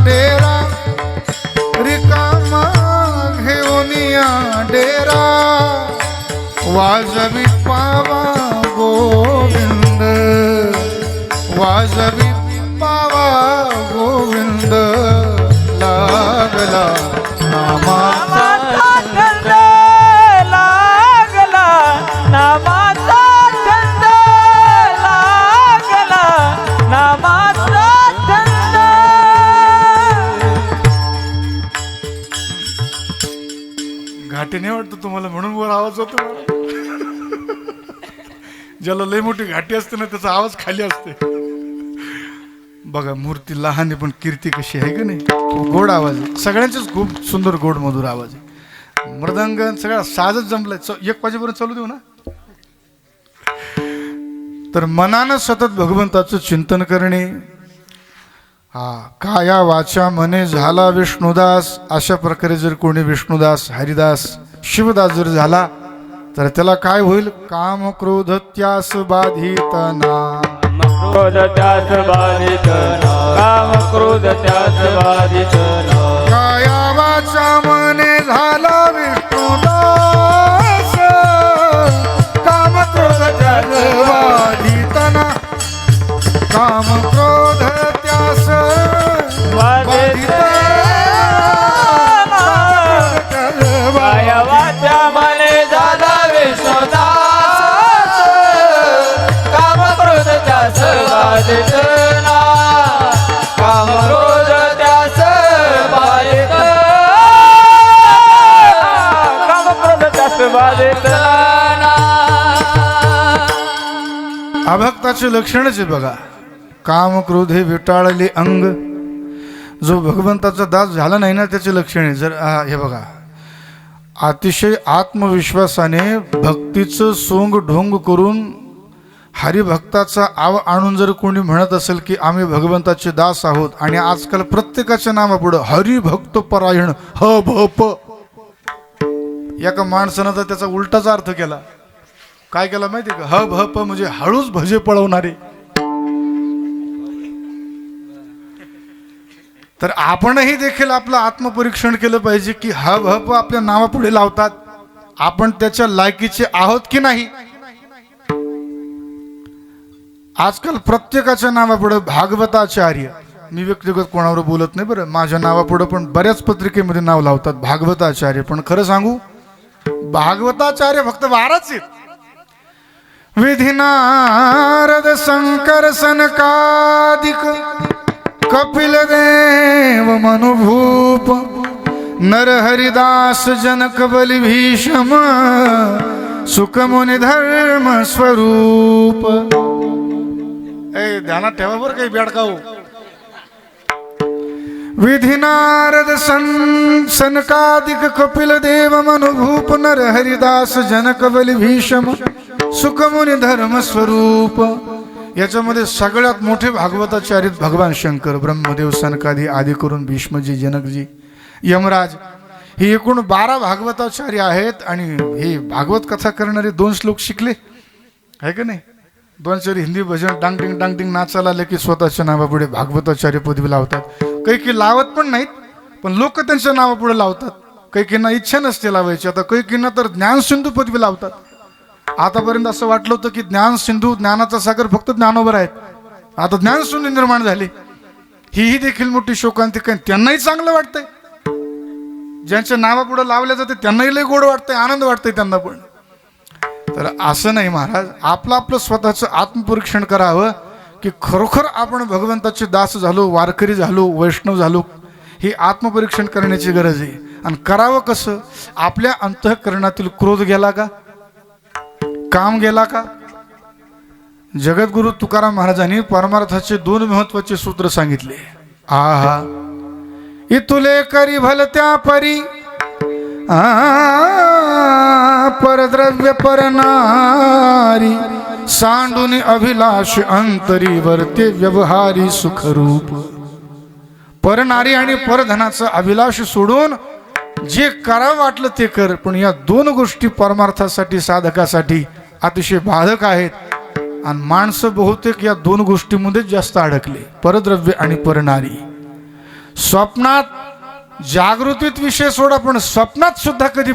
डेरा, रिकामा घेऊनिया डेरा. वाजवी पावा गोविंद, वाजवी पावा गोविंद, लागला नामाचा नामाचा छंद, घाटे नाही वाटतं तुम्हाला म्हणून वर आवाज होतो मला. ज्याला लय मोठी घाटी असते ना त्याचा आवाज खाली असते. बघा मूर्ती लहान आहे पण कीर्ती कशी आहे का नाही. खूप गोड आवाज आहे. सगळ्यांचेच खूप सुंदर गोड मधुर आवाज आहे. मृदंग सगळा साजच जमलाय. 1 वाजेपर्यंत चालू देऊ ना. तर मनानं सतत भगवंताचं चिंतन करणे. काया वाचा मने झाला विष्णुदास. अशा प्रकारे जर कोणी विष्णुदास हरिदास शिवदास जर झाला तर त्याला काय होईल. काम क्रोध त्यास बाधितना. क्रोध त्यास बाधित काम क्रोध त्यास बाधित. काया वाचा मने झाला विष्णुदास. काम क्रोध त्यास बाधितना. काम क्रोध त्यास बाधित. काया वाचा मने झाला विष्णुदास काम क्रोध त्यास बाधित ना. काम क्रोध त्यास बाधित. काम क्रोध त्यास बाधित ना. अभक्ताचे लक्षणच आहे बघा. काम क्रोध हे विटाळले अंग. जो भगवंताचा दास झाला नाही ना त्याचे लक्षण आहे. जर हे बघा अतिशय आत्मविश्वासाने भक्तीचं सोंग ढोंग करून हरिभक्ताचा आव आणून जर कोणी म्हणत असेल की आम्ही भगवंताचे दास आहोत आणि आजकाल प्रत्येकाच्या नामापुढं हरिभक्त परायण ह भ प. एका माणसानं तर त्याचा उलटाच अर्थ केला. काय केला माहिती का. ह भ प म्हणजे हळूच भजे पळवणारे. तर आपणही देखील आपलं आत्मपरीक्षण केलं पाहिजे की ह भ प आपल्या नावापुढे लावतात. आपण त्याच्या लायकीचे आहोत की नाही. आजकाल प्रत्येकाच्या नावापुढे भागवताचार्य. मी व्यक्तिगत कोणावर बोलत नाही बरं. माझ्या नावापुढे पण बऱ्याच पत्रिकेमध्ये नाव लावतात भागवताचार्य. पण खरं सांगू भागवताचार्य फक्त 12च आहेत. विधी नारद शंकर सनकादिक कपिल देव मनुभूप नरहरिदास जनक बलि भीषम सुखमुनि धर्म स्वरूप. ध्यानात ठेवा बरं काही बेडकाऊ. विधी नारद सनकादिक कपिल देव मनुभूप नरहरिदास जनक बलि भीषम सुखमुनि धर्म स्वरूप. याच्यामध्ये सगळ्यात मोठे भागवताचार्य भगवान शंकर, ब्रह्मदेव, सनकादी आदी करून भीष्मजी, जनकजी, यमराज ही एकूण 12 भागवताचार्य आहेत. आणि हे भागवत कथा करणारे 2 श्लोक शिकले आहे का नाही. 2-4 हिंदी भजन डांगटिंग डांगटिंग नाचायला आले की स्वतःच्या नावापुढे भागवताचार्य पदवी लावतात. काही लावत पण नाहीत पण लोक त्यांच्या नावापुढे लावतात. काहींना इच्छा नसते लावायची. आता काहींना तर ज्ञानसिंधू पदवी लावतात. आतापर्यंत असं वाटलं होतं की ज्ञानसिंधू ज्ञानाचा सागर फक्त ज्ञानोबर आहेत. आता ज्ञानसिंधू निर्माण झाले. ही देखील मोठी शोकांतिका. त्यांनाही चांगलं वाटतंय. ज्यांच्या नावापुढे लावल्या जाते त्यांनाही लय गोड वाटतंय, आनंद वाटतंय त्यांना पण. तर असं नाही महाराज. आपलं स्वतःचं आत्मपरीक्षण करावं की खरोखर आपण भगवंताचे दास झालो, वारकरी झालो, वैष्णव झालो. हे आत्मपरीक्षण करण्याची गरज आहे. आणि करावं कसं. आपल्या अंतःकरणातील क्रोध गेला का, काम गेला का. जगद्गुरु तुकाराम महाराजांनी परमार्थाचे 2 महत्वाचे सूत्र सांगितले. आहा इतुले करी भलत्या परी परद्रव्य परनारी सांडून अभिलाष अंतरी वर्ते व्यवहारी सुखरूप. परनारी आणि परधनाचा अभिलाष सोडून जे करावं वाटलं ते कर. पण या 2 गोष्टी परमार्थासाठी, साधकासाठी अतिशय बाधक आहेत. आणि माणसं बहुतेक या 2 गोष्टींमध्ये जास्त अडकले, परद्रव्य आणि परनारी. स्वप्नात जागृतीत विषय सोडा पण स्वप्नात सुद्धा कधी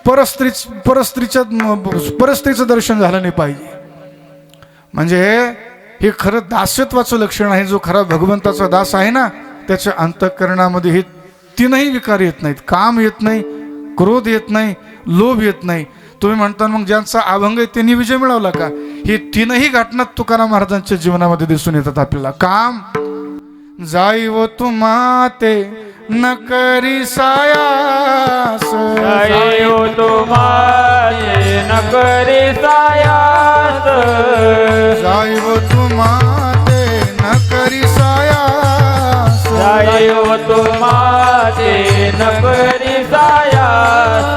परस्त्रीचं दर्शन झालं नाही पाहिजे. म्हणजे हे खरं दास्यत्वाचं लक्षण आहे. जो खरा भगवंताचा दास आहे ना त्याच्या अंतःकरणामध्ये हे 3ही विकार येत नाहीत. काम येत नाही, क्रोध येत नाही, लोभ येत नाही. तुम्ही म्हणता मग ज्यांचा अभंग आहे त्यांनी विजय मिळवला का. हे 3ही घटना तुकाराम महाराजांच्या जीवनामध्ये दिसून येतात आपल्याला. काम जाईव तुमाते न करी सायास जायो तुम्हारे न करी सायास जाईव तुम्हाते न करी सायास जायो तुम्हारे न करी सायास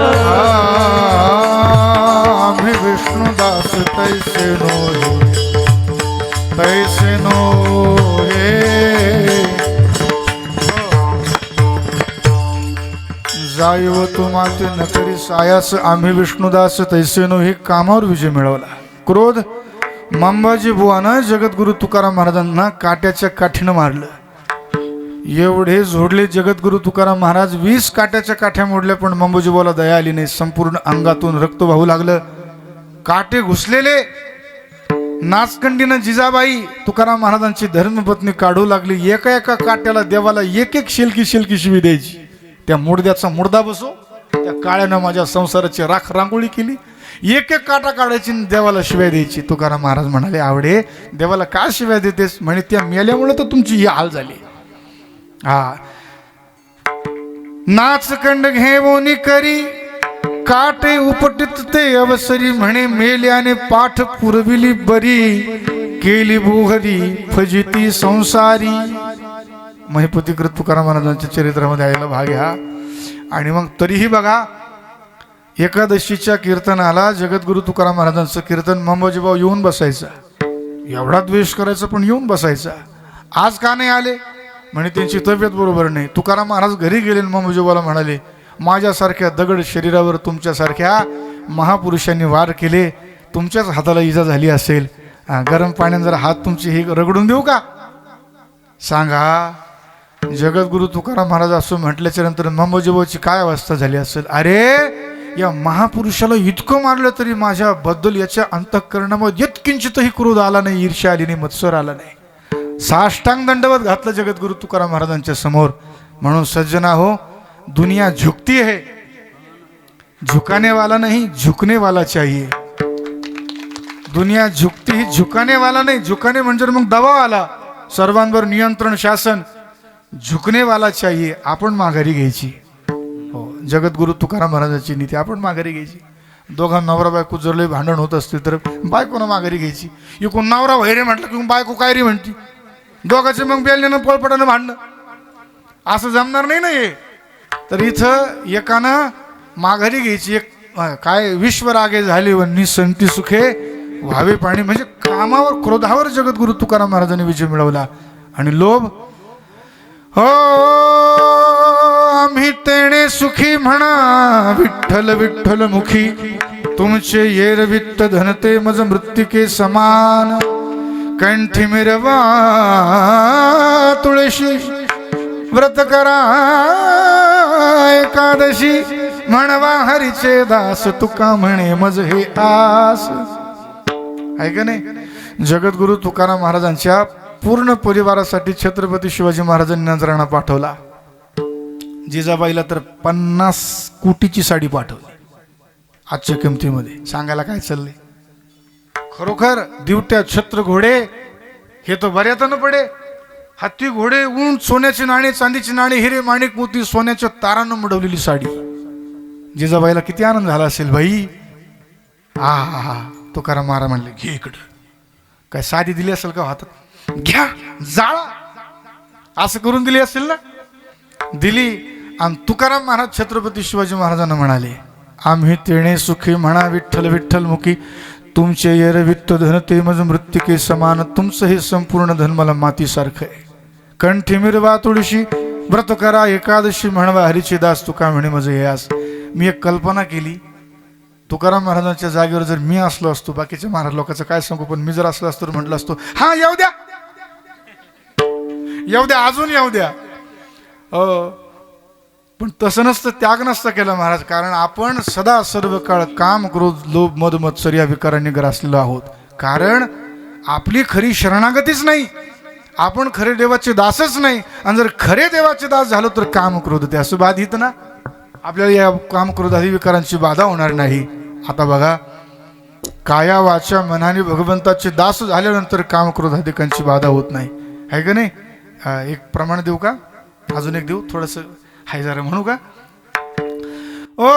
आम्ही विष्णुदास तैसे नो तैसे नो जाईव तुम्हाते न करी सायास आम्ही विष्णुदास तैसे नो हे कामावर विजय मिळवला. क्रोध मंबाजी बुवानं जगद्गुरु तुकाराम महाराजांना काट्याच्या काठीनं मारलं. एवढे झोडले जगद्गुरु तुकाराम महाराज 20 काट्याच्या काठ्या मोडल्या पण मंबाजी बुवाला दया आली नाही. संपूर्ण अंगातून रक्त वाहू लागलं. काटे घुसलेले नाचकंडीनं जिजाबाई तुकाराम महाराजांची धर्मपत्नी काढू लागली. एका एका काट्याला देवाला एक एक शिलकी शिवी द्यायची. त्या मुडद्याचा मुर्दा बसो, त्या काळ्यानं माझ्या संसाराची राख रांगोळी केली. एक एक काटा काढायची देवाला शिव्या द्यायची. तुकाराम महाराज म्हणाले, आवडे देवाला का शिव्या देतेस? म्हणे त्या मेल्यामुळे तर तुमची ही हाल झाली. हा नाचकंड घेवोनी करी काटे उपटित ते अवसरी म्हणे मेल्याने पाठ पुरविली बरी केली भूहरी फजिती संसारी. महिपतीकृत तुकाराम महाराजांच्या चरित्रामध्ये आलेला भाग हा. आणि मग तरीही बघा एकादशीच्या कीर्तनाला जगद्गुरु तुकाराम महाराजांचं कीर्तन मंबाजीभाऊ येऊन बसायचा. एवढा द्वेष करायचा पण येऊन बसायचा. आज का नाही आले? म्हणे त्यांची तब्येत बरोबर नाही. तुकाराम महाराज घरी गेले. मंबाजीभाऊला म्हणाले, माझ्यासारख्या दगड शरीरावर तुमच्यासारख्या महापुरुषांनी वार केले, तुमच्याच हाताला इजा झाली असेल, गरम पाण्याने जरा हात तुमचे हे रगडून देऊ का? सांगा. जगद्गुरु तुकाराम महाराज असं म्हटल्याच्या नंतर मंबाजीभाऊची काय अवस्था झाली असेल? अरे या महापुरुषाला इतकं मारलं तरी माझ्याबद्दल याच्या अंतःकरणामध्ये यत्किंचितही क्रोध आला नाही, ईर्ष्या आली नाही, मत्सर आला नाही. साष्टांग दंडवत घातलं जगद्गुरु तुकाराम महाराजांच्या समोर. म्हणून सज्जना हो, दुनिया झुकती है, झुकाने वाला नहीं झुकने वाला चाहिए. दुनिया झुकती ही झुकाने वाला नाही. झुकाने म्हणजे मग दबाव आला, सर्वांवर नियंत्रण शासन. झुकने वाला चाहिए. आपण माघारी घ्यायची. हो, जगद्गुरु तुकाराम महाराजांची नीती आपण माघारी घ्यायची. दोघां नवरा बायको जर लय भांडण होत असतील तर बायकोनं माघारी घ्यायची. इकडून नवरा वैरे म्हटलं की बायको काय रे म्हणती. दोघांचे मग बेलण्यानं पळपटानं भांडणं असं जमणार नाही ना हे. तर इथं एकानं माघारी घ्यायची. एक काय विश्वरागे झाले व निसंती सुखे व्हावे पाणी. म्हणजे कामावर क्रोधावर जगद्गुरु तुकाराम महाराजांनी विजय मिळवला. आणि लोभ, हो आम्ही तेणे सुखी म्हणा विठ्ठल विठ्ठल मुखी तुमचे येर वित्त धनते मज मृत्तिके समान. कंठी मिरवा तुळशी व्रत करा एकादशी म्हणवा हरीचे दास तुका म्हणे मज हे आस. आहे का नाही? जगद्गुरु तुकाराम महाराजांच्या पूर्ण परिवारासाठी छत्रपती शिवाजी महाराजांनी नजराणा पाठवला. जिजाबाईला तर 50 कोटीची साडी पाठवली आजच्या किमतीमध्ये. सांगायला काय चाललंय? खरोखर दिवट्या छत्र घोडे हे तर बऱ्यातनं पडे. हत्ती घोडे ऊन सोन्याचे नाणे चांदीचे नाणे हिरे माणिक मोती सोन्याच्या तारानं मडवलेली साडी. जिजाबाईला किती आनंद झाला असेल भाई. हा तुकाराम महाराज म्हणले, घे इकडं. काय साडी दिली असेल का हातात? घ्या जाळा असं करून दिली असेल ना. दिली. आणि तुकाराम महाराज छत्रपती शिवाजी महाराजांना म्हणाले, आम्ही तेणे सुखी म्हणा विठ्ठल विठ्ठल मुखी तुमचे येर वित्त धन ते मज मृत्तिके समान. तुमचं हे संपूर्ण धन मला मातीसारखं आहे. कंठी मिरवा तुळशी व्रत करा एकादशी म्हणवा हरीचे दास तुका म्हणे मज हे आस. मी एक कल्पना केली, तुकाराम महाराजांच्या जागेवर जर मी असलो असतो, बाकीच्या महाराज लोकांचं काय सांगू, पण मी जर असलो असतो म्हटलं असतो, हा येऊ द्या येऊ द्या अजून येऊ द्या. पण तसं नसतं, त्याग नसतं केला महाराज. कारण आपण सदा सर्व काळ काम क्रोध लोभ मद मत्सर या विकारांनी ग्रासलेलो आहोत. कारण आपली खरी शरणागतीच नाही, आपण खरे देवाचे दासच नाही. आणि जर खरे देवाचे दास झालो तर काम क्रोध ते असं बाधित ना, आपल्याला या काम क्रोधादी विकारांची बाधा होणार नाही. आता बघा, काया वाचा मनाने भगवंताचे दास झाल्यानंतर काम क्रोधाधिकांची बाधा होत नाही, आहे का नाही? एक प्रमाण देऊ का? अजून एक देऊ थोडस हाय जरा म्हणू का ओ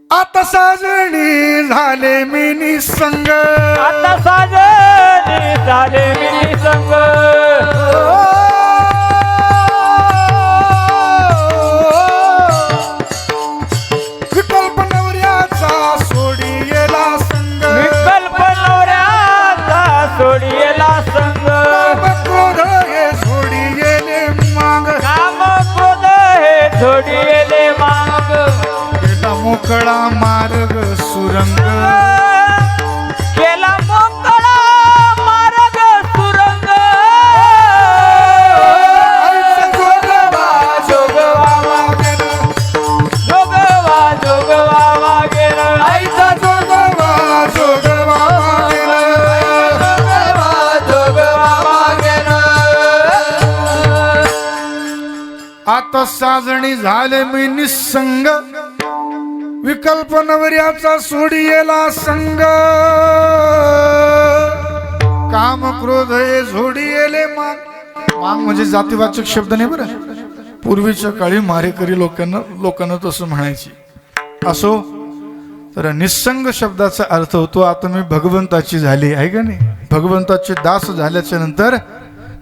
आता साजणी झाले मी निसंग आता साजनी झाले मी संग विकल्प नवऱ्याचा सोडी गेला संग विकल्प नवऱ्याचा सोडियेला संग क्रोध हे सोडी गेले माग काम क्रोध हे सोडियेले माग गेला मोकळा मार्ग सुरंग केला मोकळा मार्ग सुरंग जोगवा जोगवा वागेल आईचा जोगवा जोगवा गेला. जोगवा वागेल आता साजणी झाले मी निसंग विकल्प नवऱ्याचा सोडियेला संग काम क्रोध हे झोडियेले माग माग म्हणजे जातीवाचक शब्द नाही बरं पूर्वीच्या काळी मारेकरी लोकांना तसं म्हणायची असो तर निसंग शब्दाचा अर्थ होतो आता मी भगवंताची झाली आहे का नाही भगवंताचे दास झाल्याच्या नंतर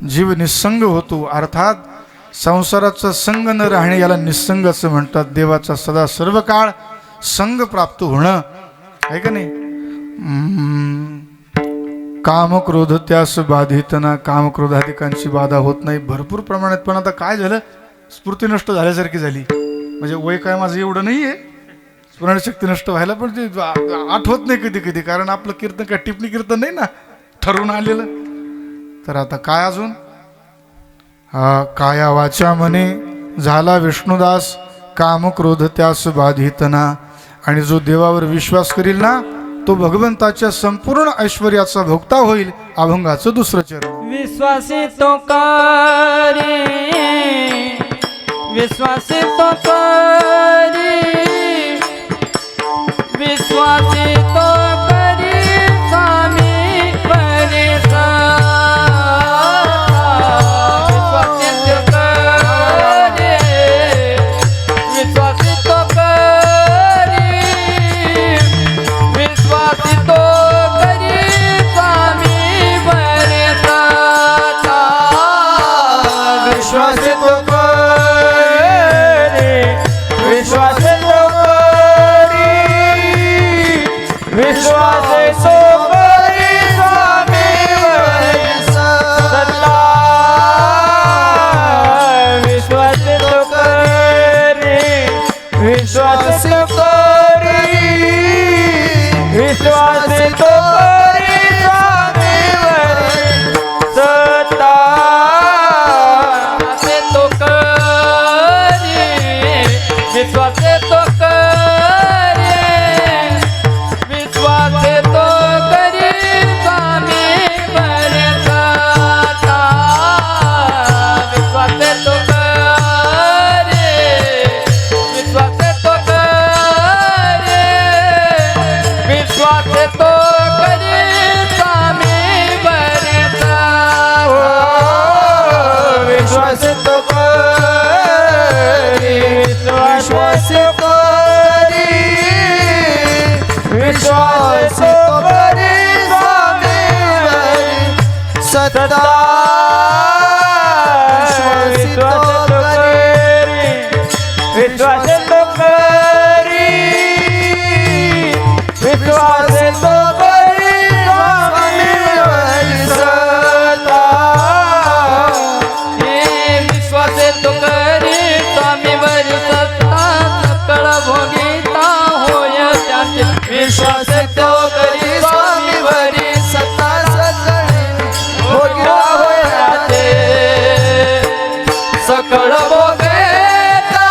जीव निसंग होतो अर्थात संसाराचा संग न राहणे याला निसंग असं म्हणतात देवाचा सदा सर्व काळ संग प्राप्त होणं आहे का नाही काम क्रोध त्यास बाधितना काम क्रोधाधिकांची बाधा होत नाही भरपूर प्रमाणात पण आता काय झालं स्फूर्ती नष्ट झाल्यासारखी झाली म्हणजे वय काय माझं एवढं नाही आहे स्मरणशक्ती नष्ट व्हायला पण ते आठवत नाही कधी कधी कारण आपलं कीर्तन काय टिप्पणी कीर्तन नाही ना ठरवून आलेलं तर आता काय अजून हा काया वाचा मने झाला विष्णुदास काम क्रोध त्यास बाधितना आणि जो देवावर विश्वास करील ना तो भगवंताच्या संपूर्ण ऐश्वर्याचा भोक्ता होईल अभंगाचं दुसरं चरण विश्वासी तो करे विश्वासी तो करे विश्वासी तो करे स्वामी परेसा विश्वासी तो करे विश्वासी तो करे विश्वासी तो करे स्वामी परेसा विश्वास तो करे विश्वास तो करे विश्वास तो करे स्वामीवर सत्ता विश्वास तो करे विश्वास तो करे विश्वास तो करे स्वामीवर सत्ता से तो करे विश्वास से तो करे विश्वास से तो करे स्वामी बरसाता विश्वास से तो करे विश्वास से तो करे विश्वास से तो करे स्वामी बरसाता विश्वास तो करी विश्वास करी विश्वास तो करी स्वामीवर सत्ता विश्वास तो करी विश्वास तो करी विश्वास तो करी स्वामीवर सत्ता विश्वास तो करे स्वामीवर सत्ता सकळ भोगिता होय त्याचे विश्वास तो करी स्वामीवरी सत्ता सकळ भोगिता होय त्याचे सकळ भोगिता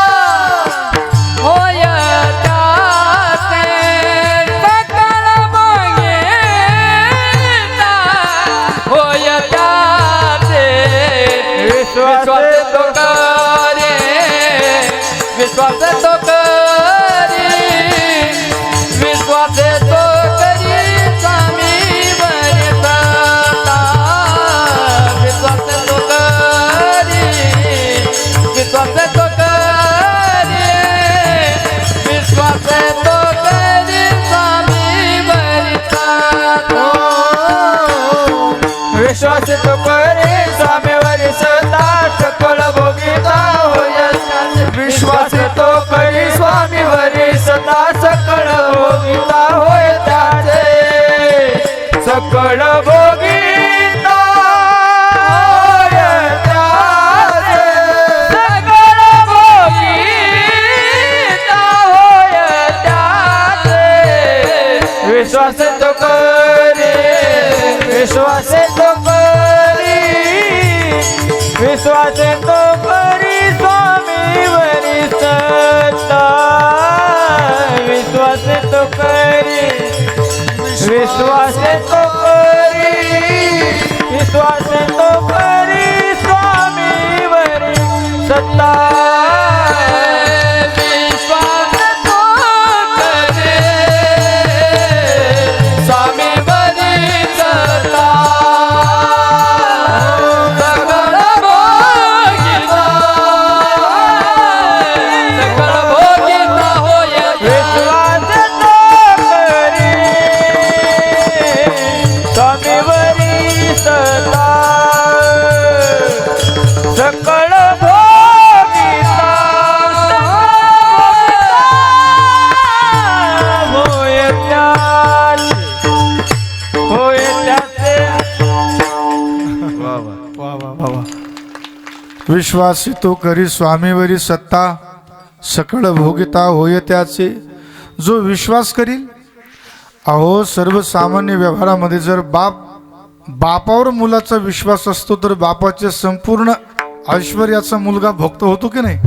होय त्याचे सकळ भोगिता होय त्याचे विश्वास तो करे विश्वास तो करे विश्वास तो विश्वास तो करे स्वामीवरी सदा सकळ भोगिता होय त्याचे विश्वास तो करी स्वामीवरी सदा सकळ भोगिता होय त्याचे सकळ भोगिता होय त्याचे सकळ भोगिता होय त्याचे विश्वास तो करे विश्वास तो करी विश्वास तो करी स्वामीवरी सत्ता विश्वास तो करी विश्वास तो करी विश्वास तो करी स्वामीवरी सत्ता विश्वास तो करे स्वामीवरी सत्ता सकळ भोगिता होय विश्वास तो करी स्वामीवरी सदा सकळ भोगिता होय त्याचे विश्वासी तो करी स्वामीवरी सत्ता सकळ भोगिता होय त्याचे जो विश्वास करील. अहो सर्वसामान्य व्यवहारामध्ये जर बापावर मुलाचा विश्वास असतो तर बापाच्या संपूर्ण ऐश्वर्याचा मुलगा भोगत होतो की नाही.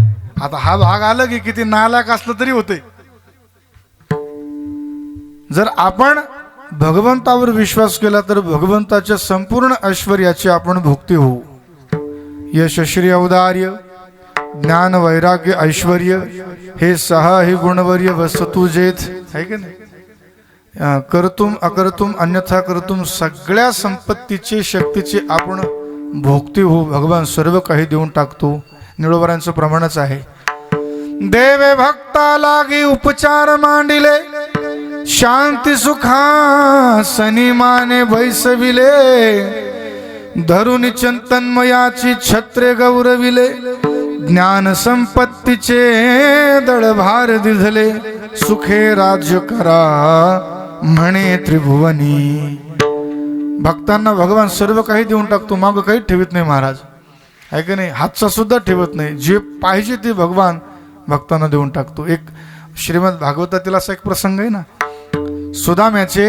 आता हा भाग आला की किती नालायक असलं तरी होते. जर आपण भगवंतावर विश्वास केला तर भगवंताच्या संपूर्ण ऐश्वर्याची आपण भोगते होऊ. यश श्री औदार्य ज्ञान वैराग्य ऐश्वर्य हे सहा हे गुणवर्य वस्तू जेथ आहे की नाही. करतुम अकरतुम अन्यथा करतुम सगळ्या संपत्तीचे शक्तीचे आपण भोगते हो. भगवान सर्व काही देऊन टाकतो. निळोबरांचं प्रमाणच आहे. देवे भक्ता लागी उपचार मांडिले शांती सुखा सनिमाने बैसविले धरुनी चिंतनमयाची छत्रे गौरविले ज्ञान संपत्तीचे दळभार दिधले सुखे राज्य करा म्हणे त्रिभुवनी. भक्तांना भगवान सर्व काही देऊन टाकतो. मागं काही ठेवत नाही महाराज आहे की नाही. हातचा सुद्धा ठेवत नाही. जे पाहिजे ते भगवान भक्तांना देऊन टाकतो. एक श्रीमद भागवतातील असा एक प्रसंग आहे ना. सुदाम्याचे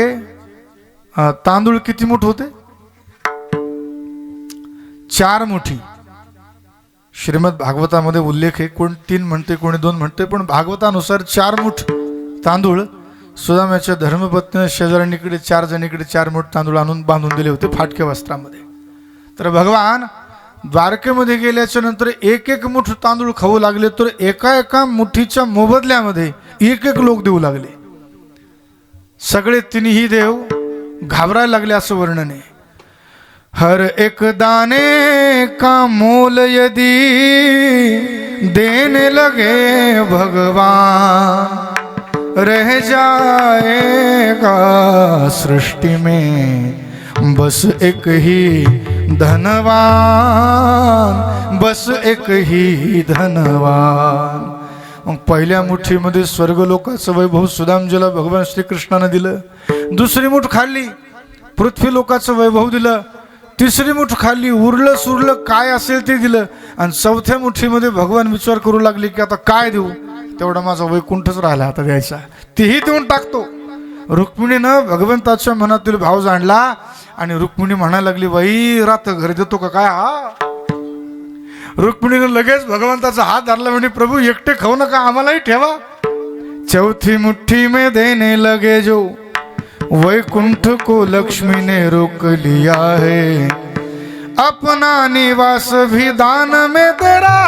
तांदूळ किती मुठ होते. 4 मुठी. श्रीमद भागवतामध्ये उल्लेख आहे. कोण 3 म्हणते कोणी 2 म्हणते पण भागवतानुसार 4 मुठ तांदूळ सुदाम्याच्या धर्मपत्नीने शेजारणीकडे 4 जणीकडे 4 मुठ तांदूळ आणून बांधून दिले होते फाटक्या वस्त्रामध्ये. तर भगवान द्वारकेमध्ये गेल्याच्या नंतर एक एक मुठ तांदूळ खाऊ लागले तर एका एका मुठीच्या मोबदल्यामध्ये एक एक लोक देऊ लागले. सगळे तिन्ही देव घाबरायला लागले असं वर्णन आहे. हर एक दाने का मोल यदि देने लगे भगवान रह जाएगा सृष्टि में बस एक ही धनवान बस एक ही धनवान. मग पहिल्या मुठीमध्ये स्वर्गलोकाचं वैभव सुदामजीला भगवान श्रीकृष्णानं दिलं. दुसरी मुठ खाल्ली पृथ्वी लोकाचं वैभव दिलं. तिसरी मुठ खाल्ली उरलं सुरलं काय असेल ते दिलं. आणि चौथ्या मुठीमध्ये भगवान विचार करू लागले की आता काय देऊ. तेवढा माझा वैकुंठच राहिला आता द्यायचा. तेही देऊन टाकतो. रुक्मिणीनं भगवंताच्या मनातील भाव जाणला आणि रुक्मिणी म्हणायला लागली बाई रात घरी देतो का काय. हा रुक्मिणीनं लगेच भगवंताचा हात धरला म्हणे प्रभू एकटे खाऊ नका आम्हालाही ठेवा. चौथी मुट्ठी में देने लगे जो वैकुंठ को लक्ष्मी ने रोक लिया है अपना निवास भी दान में तेरा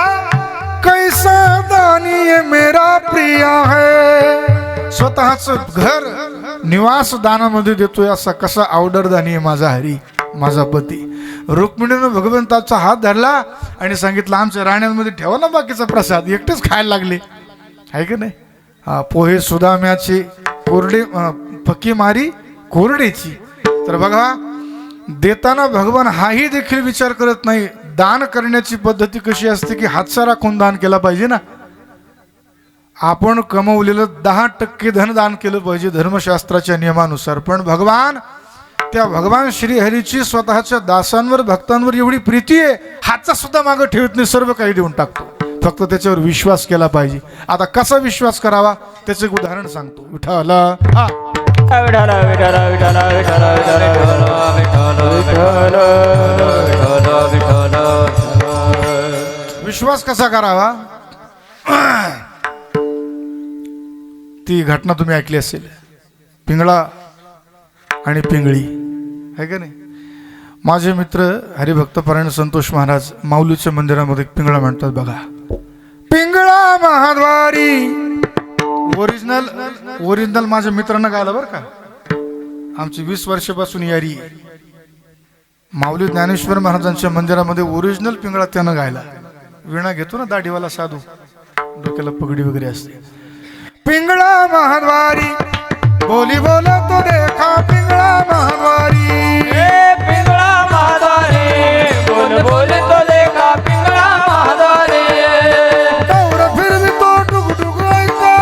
कैसा दानी ये मेरा प्रिया है. स्वतःच घर निवास दानामध्ये देतोय असा कसा आवडरदानी आहे माझा हरी माझा पती. रुक्मिणीनं भगवंताचा हात धरला आणि सांगितलं आमच्या राण्यांमध्ये ठेवा ना बाकीचा प्रसाद. एकटेच खायला लागले आहे की नाही. पोहे सुदाम्याचे कोरडे फकी मारी कोरडेची. तर बघा देताना भगवान हाही देखील विचार करत नाही. दान करण्याची पद्धती कशी असते की हातचा राखून दान केला पाहिजे ना. आपण कमवलेलं 10% धन दान केलं पाहिजे धर्मशास्त्राच्या नियमानुसार. पण भगवान श्रीहरीची स्वतःच्या दासांवर भक्तांवर एवढी प्रीती आहे, हातचा सुद्धा मागं ठेवत नाही, सर्व काही देऊन टाकतो. फक्त त्याच्यावर विश्वास केला पाहिजे. आता कसा विश्वास करावा त्याचं एक उदाहरण सांगतो. विठ्ठल हा विठ्ठल विठ्ठल विठ्ठल विठ्ठल विठ्ठल विश्वास कसा करावा ती घटना तुम्ही ऐकली असेल. पिंगळा आणि पिंगळी आहे का नाही. माझे मित्र हरिभक्तपरायण संतोष महाराज माऊलीच्या मंदिरामध्ये पिंगळा म्हणतात बघा. पिंगळा महाद्वारी ओरिजिनल माझ्या मित्रांना गायला बरं का. आमची 20 वर्षापासून यारी माऊली ज्ञानेश्वर महाराजांच्या मंदिरामध्ये ओरिजिनल पिंगळा त्यानं गायला. विणा घेतो ना दाढीवाला साधू, डोक्याला पगडी वगैरे असते. पिंगळा महाद्वारी बोली बोला तो देखा पिंगळा महाद्वारी. पिंगळा महाद्वारी बोल बोल तो देखा पिंगळा महाद्वारी. दौर फिरवी तो डुगडुग ऐका,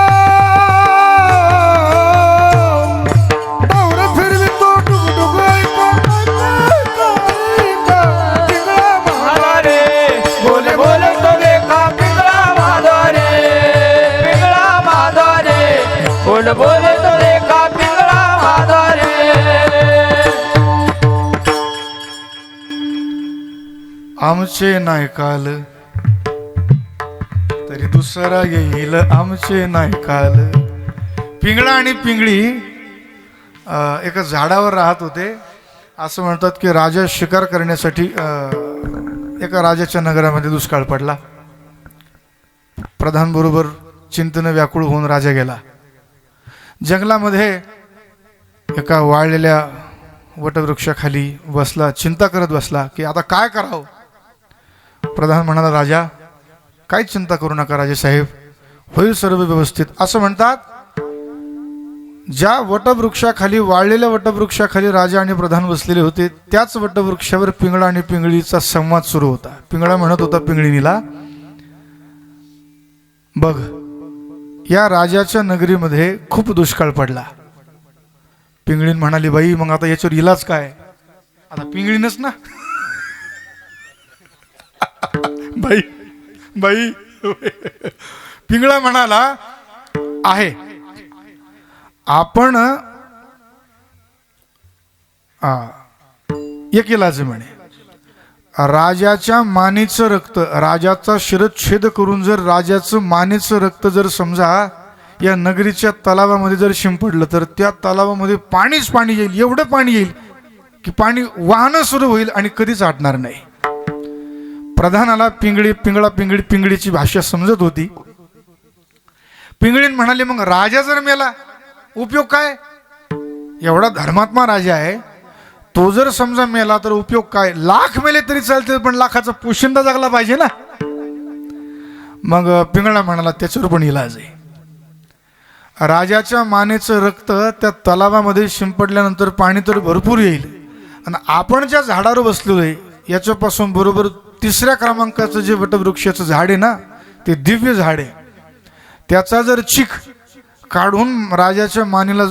दौर फिरवी तो डुगडुग ऐका. पिंगळा महाद्वारी बोल बोल तो देखा पिंगळा महाद्वारी. पिंगळा महाद्वारी बोल बोल तो देखा पिंगळा महाद्वारी. आमचे नाही काल तरी दुसरा येईल, आमचे नाही काल. पिंगळा आणि पिंगळी एका झाडावर राहत होते. असं म्हणतात की राजा शिकार करण्यासाठी एका राजाच्या नगरामध्ये दुष्काळ पडला. प्रधान बरोबर चिंतेने व्याकुळ होऊन राजा गेला. जंगलामध्ये एका वाळलेल्या वटवृक्षाखाली बसला, चिंता करत बसला की आता काय करावं. प्रधान म्हणाला, राजा काही चिंता करू नका राजेसाहेब, होईल सर्व व्यवस्थित. असं म्हणतात ज्या वटवृक्षाखाली, वाळलेल्या वटवृक्षाखाली राजा आणि प्रधान बसलेले होते, त्याच वटवृक्षावर पिंगळा आणि पिंगळीचा संवाद सुरू होता. पिंगळा म्हणत होता पिंगळीनीला, बघ या राजाच्या नगरीमध्ये खूप दुष्काळ पडला. पिंगळीन म्हणाली, बाई मग आता याच्यावर इलाज काय. आता पिंगळीनच ना बाई बाई. पिंगळा म्हणाला, आहे आपण एक इलाज म्हणे. राजाच्या मानेचं रक्त, राजाचा शिरच्छेद करून जर राजाचं मानेचं रक्त जर समजा या नगरीच्या तलावामध्ये जर शिंपडलं तर त्या तलावामध्ये पाणीच पाणी येईल, एवढं पाणी येईल की पाणी वाहनं सुरू होईल आणि कधीच आटणार नाही. प्रधानाला पिंगळीची भाषा समजत होती. पिंगळीन म्हणाले, मग राजा जर मेला उपयोग काय. एवढा धर्मात्मा राजा आहे, तो जर समजा मेला तर उपयोग काय. लाख मेले तरी चालते पण लाखाचा पोशिंदा जगला पाहिजे ना. मग पिंगळा म्हणाला, त्याच्यावर पण इलाज आहे. राजाच्या मानेचं रक्त त्या तलावामध्ये शिंपडल्यानंतर पाणी तर भरपूर येईल आणि आपण ज्या झाडावर बसलेलो आहे याच्यापासून बरोबर 3ऱ्या क्रमांकाचं जे वटवृक्षाचं झाड आहे ना, ते दिव्य झाड आहे. त्याचा जर चीक काढून राजाच्या मानेला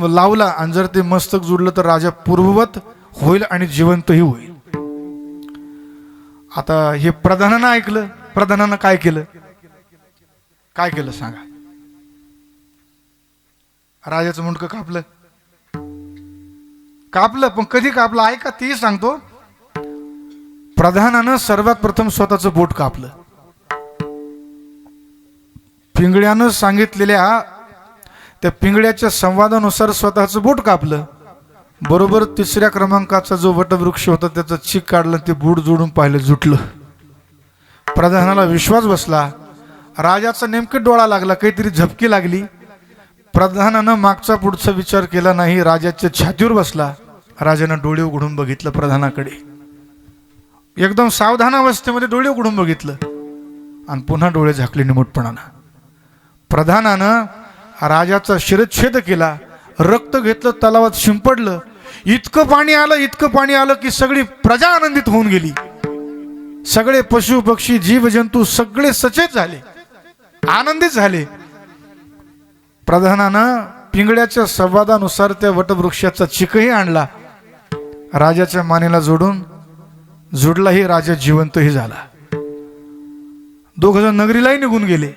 लावला आणि जर ते मस्तक जुडलं तर राजा पूर्ववत होईल आणि जिवंतही होईल. आता हे प्रधानानं ऐकलं. प्रधानानं काय केलं सांगा. राजाचं मुंडकं कापलं पण कधी कापलं ऐका तेही सांगतो. प्रधानानं सर्वात प्रथम स्वतःचं बोट कापलं. पिंगळ्यानं सांगितलेल्या त्या पिंगळ्याच्या संवादानुसार स्वतःचं बोट कापलं. बरोबर 3ऱ्या क्रमांकाचा जो वटवृक्ष होता त्याचं चीक काढलं, ते बोट जोडून पाहिलं, जुटलं. प्रधानाला विश्वास बसला. राजाचा नेमकं डोळा लागला, काहीतरी झपकी लागली. प्रधानानं मागचा पुढचा विचार केला नाही, राजाच्या छातीवर बसला. राजानं डोळे उघडून बघितलं प्रधानाकडे. एकदम सावधान अवस्थेमध्ये डोळे उघडून बघितलं आणि पुन्हा डोळे झाकले निमूटपणानं. प्रधानानं राजाचा शिरच्छेद केला, रक्त घेतलं, तलावात शिंपडलं. इतकं पाणी आलं की सगळी प्रजा आनंदित होऊन गेली. सगळे पशु पक्षी जीव जंतू सगळे सचेत झाले, आनंदित झाले. प्रधानानं पिंगळ्याच्या संवादानुसार त्या वटवृक्षाचा चिकही आणला, राजाच्या मानेला जोडलाही. राजा जिवंतही झाला. दोघ जण नगरीलाही निघून गेले.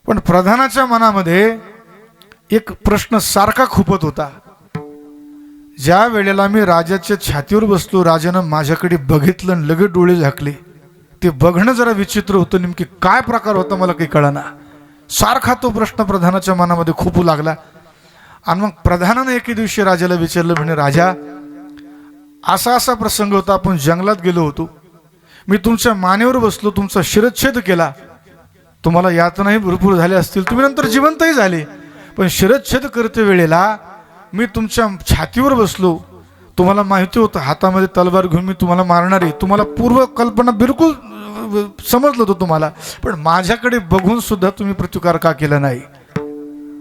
पण प्रधानाच्या मनामध्ये एक प्रश्न सारखा खुपत होता. ज्या वेळेला मी राजाच्या छातीवर बसलो, राजानं माझ्याकडे बघितलं आणि लगेच डोळे झाकले. ते बघणं जरा विचित्र होतं. नेमकी काय प्रकार होता मला काही कळना. सारखा तो प्रश्न प्रधानाच्या मनामध्ये खुपू लागला. आणि मग प्रधानानं एके दिवशी राजाला विचारलं, म्हणे राजा, असा प्रसंग होता, आपण जंगलात गेलो होतो, मी तुमच्या मानेवर बसलो, तुमचा शिरच्छेद केला, तुम्हाला यातनाही भरपूर झाले असतील, तुम्ही नंतर जिवंतही झाले. पण शिरच्छेद करते वेळेला मी तुमच्या छातीवर बसलो, तुम्हाला माहिती होतं हातामध्ये तलवार घेऊन मी तुम्हाला मारणार आहे, तुम्हाला पूर्व कल्पना बिलकुल समजलं होतं तुम्हाला, पण माझ्याकडे बघून सुद्धा तुम्ही प्रतिकार का केला नाही.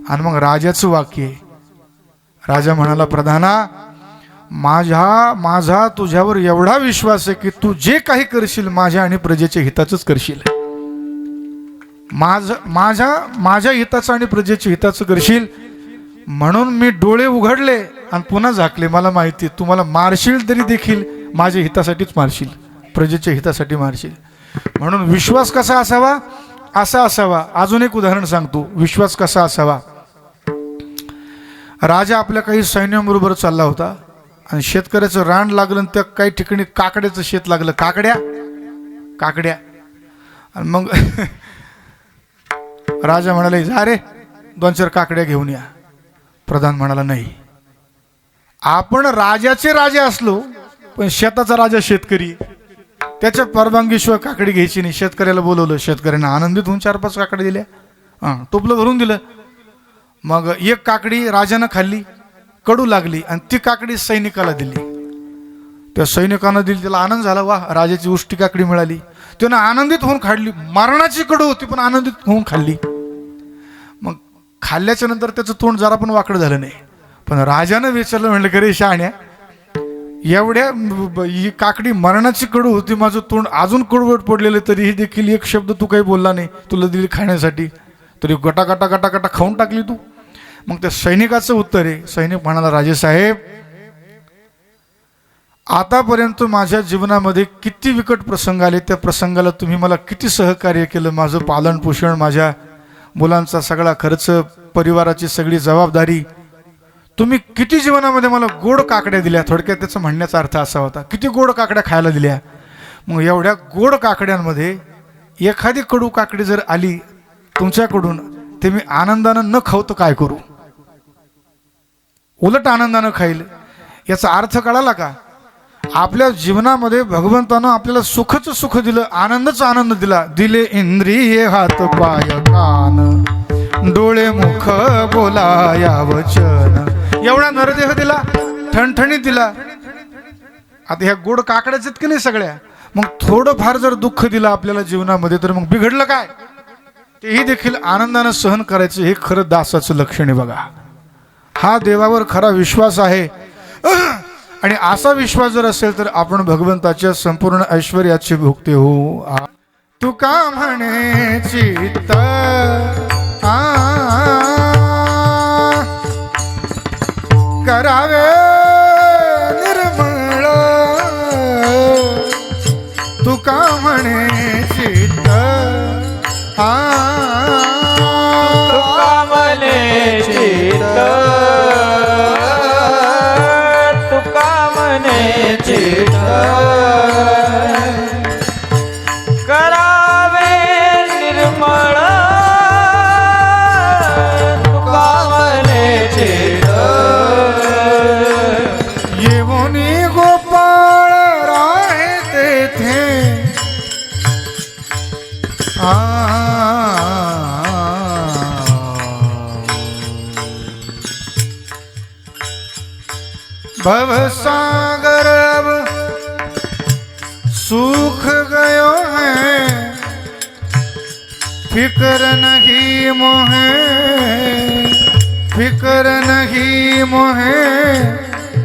आणि मग राजाचं वाक्य, राजा म्हणाला, प्रधाना, माझा तुझ्यावर एवढा विश्वास आहे की तू जे काही करशील माझ्या आणि प्रजेच्या हिताचंच करशील. माझ्या हिताचं आणि प्रजेच्या हिताचं करशील, म्हणून मी डोळे उघडले आणि पुन्हा झाकले. मला माहिती तुम्हाला मारशील तरी देखील माझ्या हितासाठीच मारशील, प्रजेच्या हितासाठी मारशील. म्हणून विश्वास कसा असावा, असा असावा. अजून एक उदाहरण सांगतो, विश्वास कसा असावा. राजा आपल्या काही सैन्याबरोबर चालला होता आणि शेतकऱ्याचं रान लागलं आणि त्या काही ठिकाणी काकड्याचं शेत लागलं. काकड्या आणि मग राजा म्हणाले, जा रे 2-4 काकड्या घेऊन या. प्रधान म्हणाला, नाही, आपण राजाचे राजे असलो पण शेताचा राजा शेतकरी, त्याच्या परवानगीशिवाय काकडी घ्यायची नाही. शेतकऱ्याला बोलवलं, शेतकऱ्यानं आनंदित होऊन 4-5 काकड्या दिल्या, टोपलं भरून दिलं. मग एक काकडी राजानं खाल्ली, कडू लागली, आणि ती काकडी सैनिकाला दिली. त्या सैनिकानं दिली, त्याला आनंद झाला, वा राजाची उष्टी काकडी मिळाली. त्यानं आनंदित होऊन खाल्ली, मरणाची कडू होती पण आनंदित होऊन खाल्ली. मग खाल्ल्याच्या नंतर त्याचं तोंड जरा पण वाकडं झालं नाही. पण राजानं विचारलं, म्हणलं की रे शहाण्या, एवढ्या ही काकडी मरणाची कडू होती, माझं तोंड अजून कडवट पडलेलं, तरीही देखील एक शब्द तू काही बोलला नाही, तुला दिली खाण्यासाठी, तरी गटा खाऊन टाकली तू. मग त्या सैनिकाचं उत्तर आहे, सैनिक म्हणाला, राजेसाहेब, आतापर्यंत माझ्या जीवनामध्ये किती विकट प्रसंग आले, त्या प्रसंगाला तुम्ही मला किती सहकार्य केलं. माझं पालन पोषण, माझ्या मुलांचा सगळा खर्च, परिवाराची सगळी जबाबदारी, तुम्ही किती जीवनामध्ये मला गोड काकड्या दिल्या. थोडक्यात त्याचा म्हणण्याचा अर्थ असा होता, किती गोड काकड्या खायला दिल्या. मग एवढ्या गोड काकड्यांमध्ये एखादी कडू काकडी जर आली तुमच्याकडून, ते मी आनंदानं न खाऊ तर काय करू, उलट आनंदानं खाईल. याचा अर्थ कळाला का? आपल्या जीवनामध्ये भगवंतानं आपल्याला सुखच सुख दिलं, आनंदच आनंद दिला. दिले इंद्रिये हात पाय कान, डोळे मुख बोलाया वचन, एवढा नरदेह दिला, ठणठणीत दिला. आता ह्या गोड काकड्याच की नाही सगळ्या. मग थोडंफार जर दुःख दिलं आपल्याला जीवनामध्ये, तर मग बिघडलं काय? तेही देखील आनंदानं सहन करायचं, हे खरं दासाचं लक्षण आहे. बघा, हा देवावर खरा विश्वास आहे. आणि असा विश्वास जर असेल तर आपण भगवंताच्या संपूर्ण ऐश्वर्याची भुक्ती होऊ. तुका म्हणे चित्त करावे निर्मळ, तुका म्हणे चित्त तुका म्हणे चित्त, तुका म्हणे चित्त, करावे निर्मळ, तुका म्हणे चित्त. येवोनी गोपाळ राहे तेथे, भवसागर अब सूख गयो है, फिक्र नहीं मोहे, फिक्र नहीं मोहे,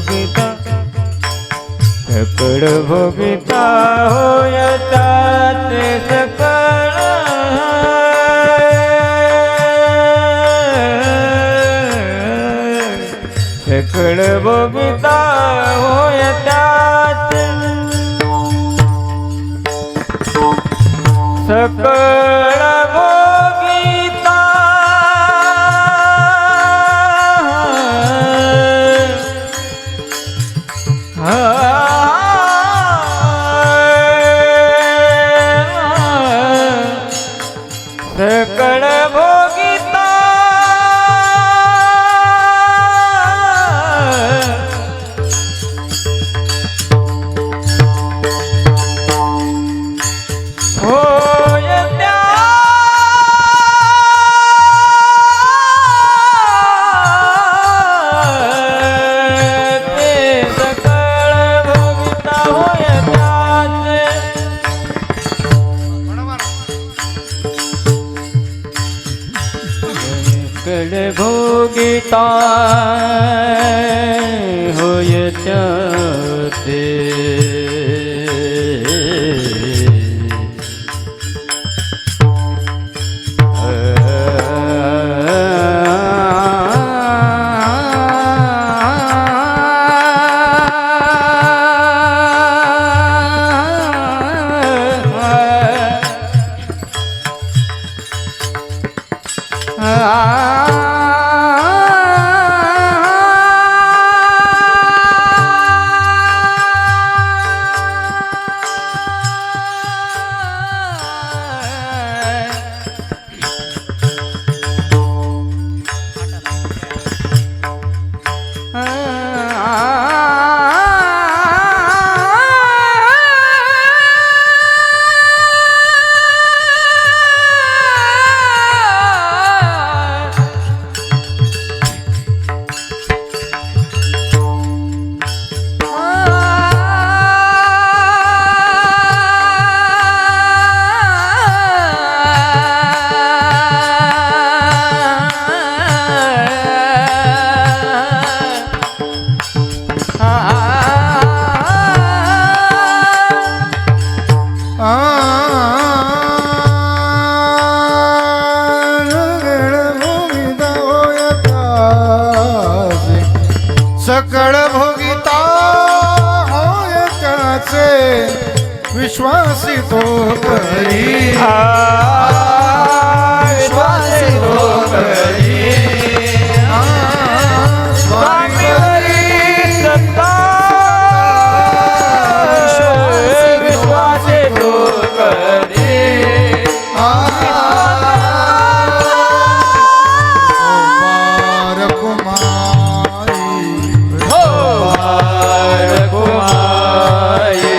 भोगिता सकळ भोगिता होय त्याचे सकळ सकळ भोगिता होय त्याचे सकळ भोगिता सकळ भोगिता होय त्याचे सकळ भोगिता होय त्याचे सकळ भोगिता होय त्याचे सकळ भोगिता होय त्याचे विश्वासी तो करी विश्वासी तो करी स्वामीवरी सत्ता विश्वासी तो करी विठोबार कुमाई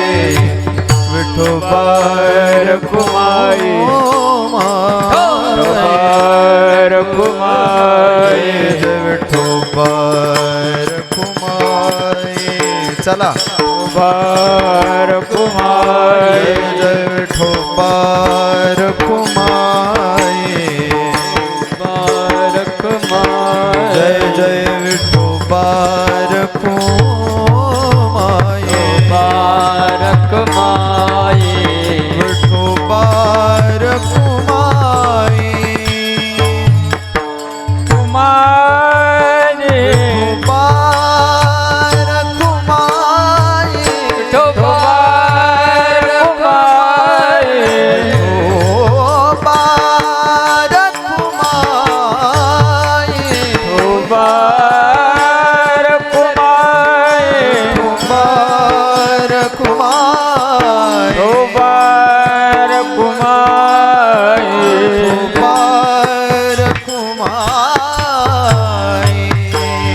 विठोबार कुमाई विठोबार कुमाई चला विठोबार कुमाई जय विठोबार कुमाई बार कुमाई जय जय विठोबार कुमाई बार कुमाई विठोबार कुमाई कुमारी विठोबार कुमाई विठोबार कुमारी विठोबार कुमाई विठोबार कुमारी विठोबार कुमाई विठोबार कुमारी विठोबार कुमाई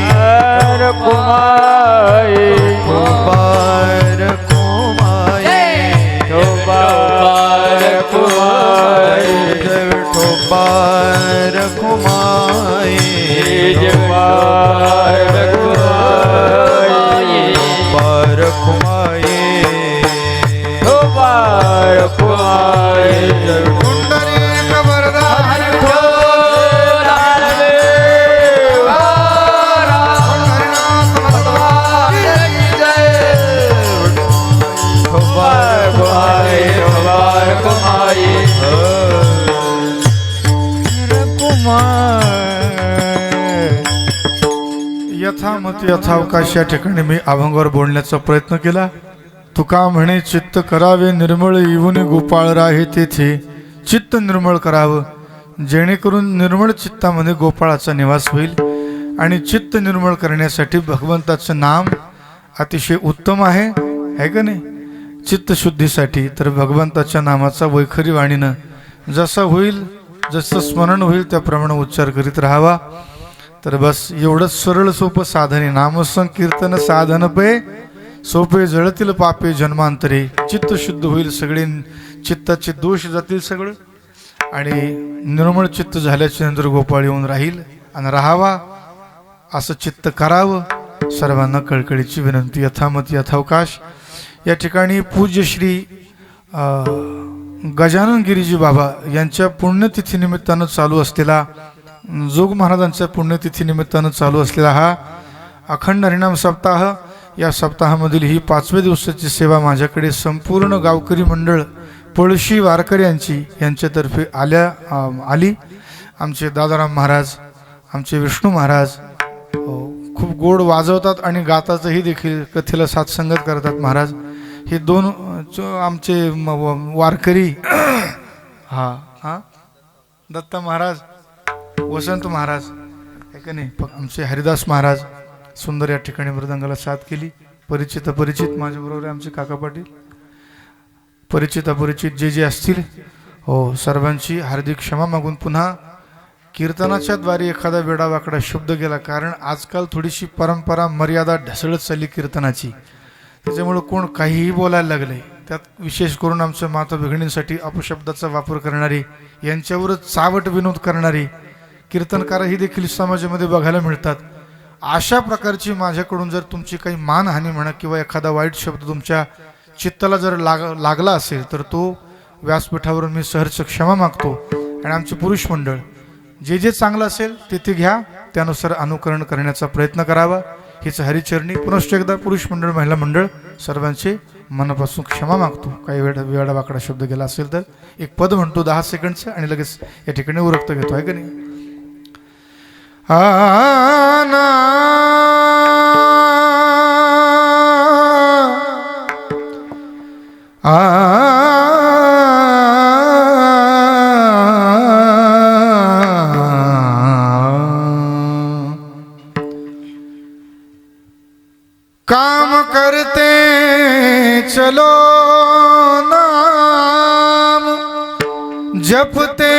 हर कुमारी विठोबार कुमाई विठोबार कुमारी जय विठोबार कुमाई जवार कुमारी बार कुमाई विठोबार कुमारी जय पुंडरीक वरदान विठोबार देवा हरिनाथ भगवान यथामती यथावकाश या ठिकाणी मी अभंगावर बोलण्याचा प्रयत्न केला. तुका म्हणे चित्त करावे निर्मळ येऊन गोपाळ राहे तेथे. चित्त निर्मळ करावं जेणेकरून निर्मळ चित्तामध्ये गोपाळाचा निवास होईल. आणि चित्त निर्मळ करण्यासाठी भगवंताचं नाम अतिशय उत्तम आहे का नाही. चित्तशुद्धीसाठी तर भगवंताच्या नामाचा वैखरी वाणीनं जसं होईल जसं स्मरण होईल त्याप्रमाणे उच्चार करीत राहावा. तर बस एवढंच सरळ सोपं साधन आहे. नामसंकीर्तन साधन पे सोपे जळतील पापे जन्मांतरे. चित्त शुद्ध होईल, सगळे चित्ताचे दोष जातील सगळं, आणि निर्मळ चित्त झाल्याच्या नंतर गोपाळ येऊन राहील आणि राहावा असं चित्त करावं. सर्वांना कळकळीची विनंती. यथामत यथावकाश या ठिकाणी पूज्य श्री गजानन गिरीजी बाबा यांच्या पुण्यतिथीनिमित्तानं चालू असलेला, जोग महाराजांच्या पुण्यतिथीनिमित्तानं चालू असलेला हा अखंड हरिनाम सप्ताह, या सप्ताहामधील ही 5व्या दिवसाची सेवा माझ्याकडे संपूर्ण गावकरी मंडळ पळशी वारकऱ्यांची यांच्यातर्फे आली. आमचे दादाराम महाराज, आमचे विष्णू महाराज खूप गोड वाजवतात आणि गाताचंही देखील, कथेला साथसंगत करतात महाराज. हे दोन आमचे वारकरी दत्ता महाराज, वसंत महाराज आहे का नाही, आमचे हरिदास महाराज सुंदर या ठिकाणी मृदंगाला साथ केली. परिचित अपरिचित माझ्याबरोबर आहे आमचे काका पाटील. परिचित अपरिचित जे असतील हो सर्वांची हार्दिक क्षमा मागून पुन्हा कीर्तनाच्या द्वारे एखादा वेडावाकडा शब्द गेला, कारण आजकाल थोडीशी परंपरा मर्यादा ढसळत चालली कीर्तनाची, त्याच्यामुळे कोण काहीही बोलायला लागले. त्यात विशेष करून आमच्या माता भगिनींसाठी अपशब्दाचा वापर करणारे, यांच्यावरच चावट विनोद करणारे कीर्तनकारही देखील समाजामध्ये बघायला मिळतात. अशा प्रकारची माझ्याकडून जर तुमची काही मानहानी म्हणा किंवा एखादा वाईट शब्द तुमच्या चित्ताला जर लागला असेल तर तो व्यासपीठावरून मी सहर्ष क्षमा मागतो. आणि आमचे पुरुष मंडळ जे चांगलं असेल ते घ्या, त्यानुसार अनुकरण करण्याचा प्रयत्न करावा. हीच हरिचरणी पुनश्च एकदा पुरुष मंडळ महिला मंडळ सर्वांचे मनापासून क्षमा मागतो. काही वेळा वाकडा शब्द गेला असेल तर एक पद म्हणतो 10 सेकंडचं आणि लगेच या ठिकाणी उरक्त घेतो आहे का नाही. काम करते चलो नाम जपते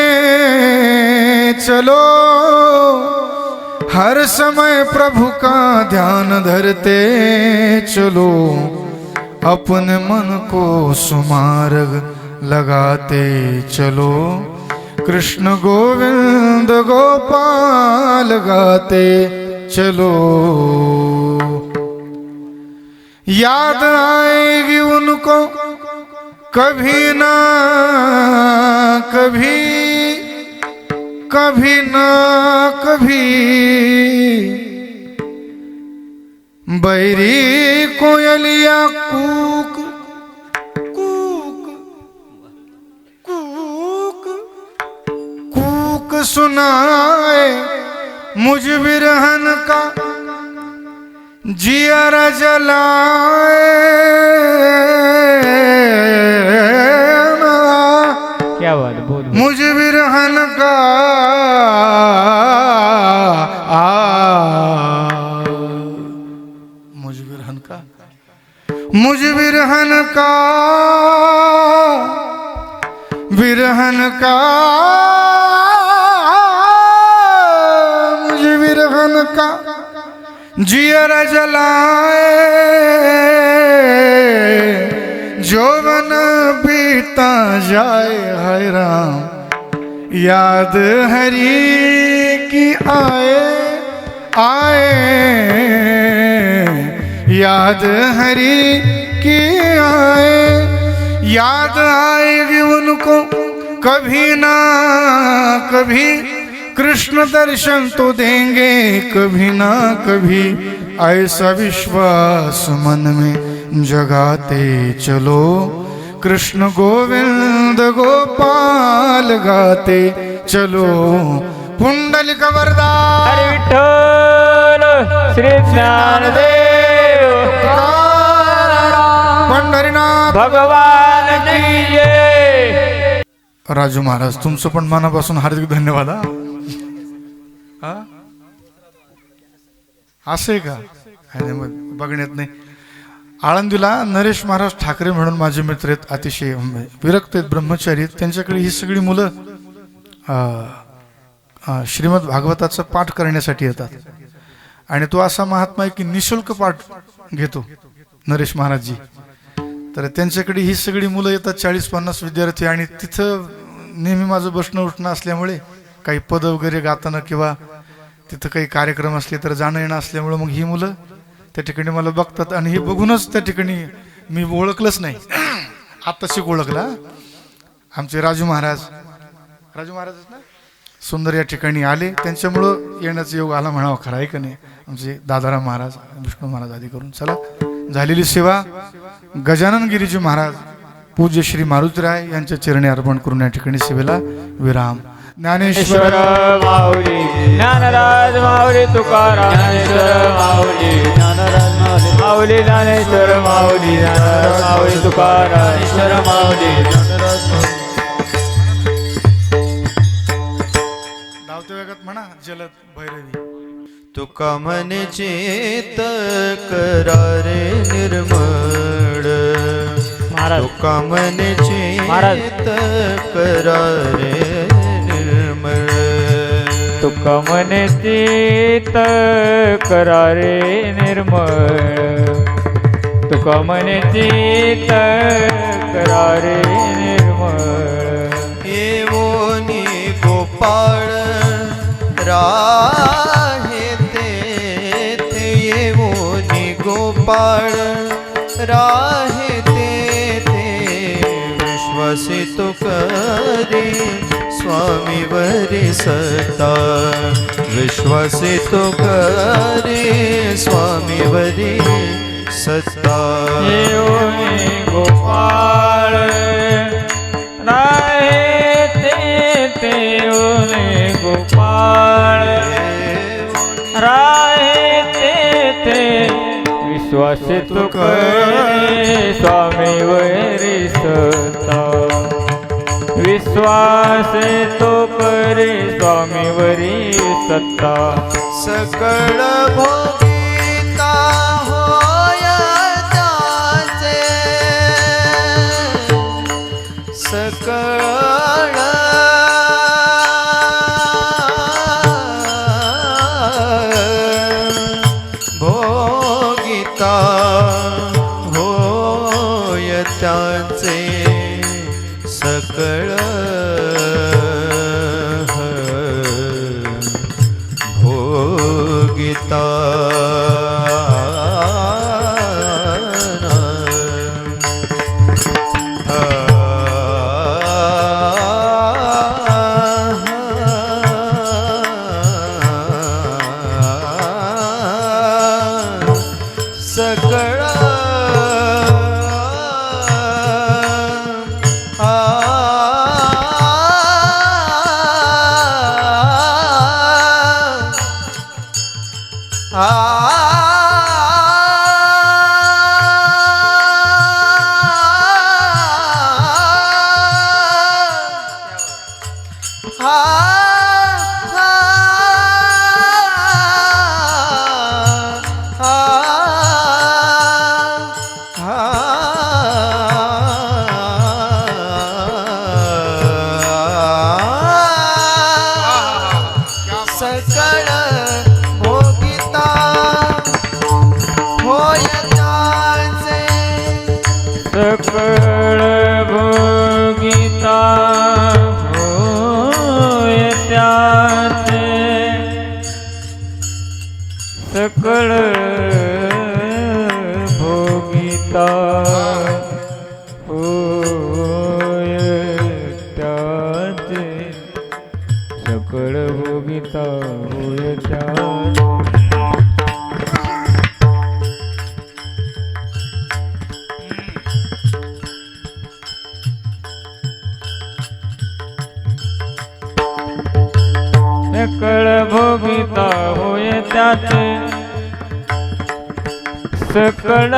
चलो, हर समय प्रभु का ध्यान धरते चलो, अपने मन को सुमार्ग लगाते चलो, कृष्ण गोविंद गोपाल गाते चलो. याद आएगी उनको कभी ना कभी, कभी ना कभी, बैरी कोयलिया कूक कूक कूक कूक सुनाए, मुझ बिरहन का जिया जलाए. क्या बात, बहुत मुझ बिरहन का मुझ बिरहन का, मुझ बिरहन का, बिरहन का, मुझ बिरहन का जियर जलाए, जोवन बीता जाए हाय राम, याद हरि की आए आए, याद हरि की आए. याद आएगी उनको कभी ना कभी, कृष्ण दर्शन तो देंगे कभी ना कभी, ऐसा विश्वास मन में जगाते चलो, कृष्ण गोविंद गोपाल गाते चलो, पुंडलिक वरदा हरी विठ्ठल श्री ज्ञानदेव पंढरीनाथ भगवान की जय. राजू महाराज तुमचं पण मनापासून हार्दिक धन्यवाद. हा असं आहे का? अरे मग बघण्यात नाही. आळंदीला नरेश महाराज ठाकरे म्हणून माझे मित्र आहेत, अतिशय विरक्त आहेत, ब्रह्मचारी आहेत. त्यांच्याकडे ही सगळी मुलं श्रीमद भागवताचं पाठ करण्यासाठी येतात. आणि तो असा महात्मा आहे की निशुल्क पाठ घेतो नरेश महाराजजी. तर त्यांच्याकडे ही सगळी मुलं येतात, 40-50 विद्यार्थी. आणि तिथं नेहमी माझं बसणं उठणं असल्यामुळे काही पद वगैरे गाताना किंवा तिथं काही कार्यक्रम असले तर जाणं येणं असल्यामुळं मग ही मुलं त्या ठिकाणी मला बघतात. आणि हे बघूनच त्या ठिकाणी मी ओळखलंच नाही, आत्ताशी ओळखला. आमचे राजू महाराज ना सुंदर या ठिकाणी आले, त्यांच्यामुळं येण्याचा योग आला म्हणावा. खरं आहे का नाही? आमचे दादाराम महाराज, विष्णू महाराज आदी करून. चला झालेली सेवा गजानन गिरीजी महाराज पूज्य श्री मारुतीराय यांच्या चरणी अर्पण करून या ठिकाणी सेवेला विराम. ज्ञानेश्वर माऊली ज्ञानराज माऊली तुकाराम ज्ञानेश्वर माऊली ज्ञानराज माऊली माऊली ज्ञानेश्वर माऊली ज्ञानराज माऊली तुकाराम ज्ञानेश्वर माऊली ज्ञानराज धावते वेगात म्हणा जलद भैरवी. तुका म्हणे चेत करारे निर्मळ महाराज तुका म्हणे चेत करारे निर्मळ तुका मने चित करारे निर्मळ तुका मने चित करारे निर्मळ येवोनी गोपाळ राहे ते येवोनी गोपाळ राहे ते विश्वासित करी स्वामी वरी सत्ता विश्वासित करी स्वामी वरी सत्ता येऊनी गोपाळ राहे ते येऊनी गोपाळ राहे ते विश्वासित करे स्वामी वरी सत्ता विश्वास तो करे स्वामीवरी सत्ता सकळ भोगिता होय त्याचे सकळ भोगिता होय त्याचे सकळ भोगिता सकळ सकळ भोगिता होय त्याचे सकळ भोगिता होय त्याचे सकळ भोगिता होय त्याचे सकळ भोगिता होय त्याचे. त्याचे सकळ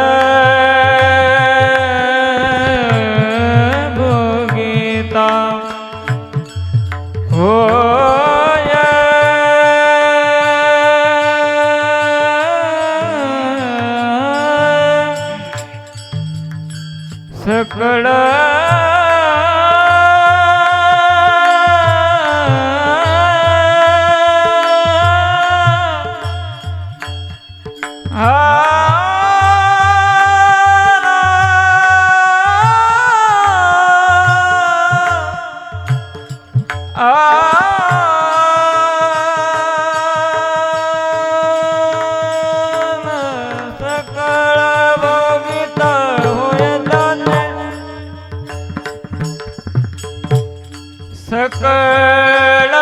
भोगिता होय सकळ सकळ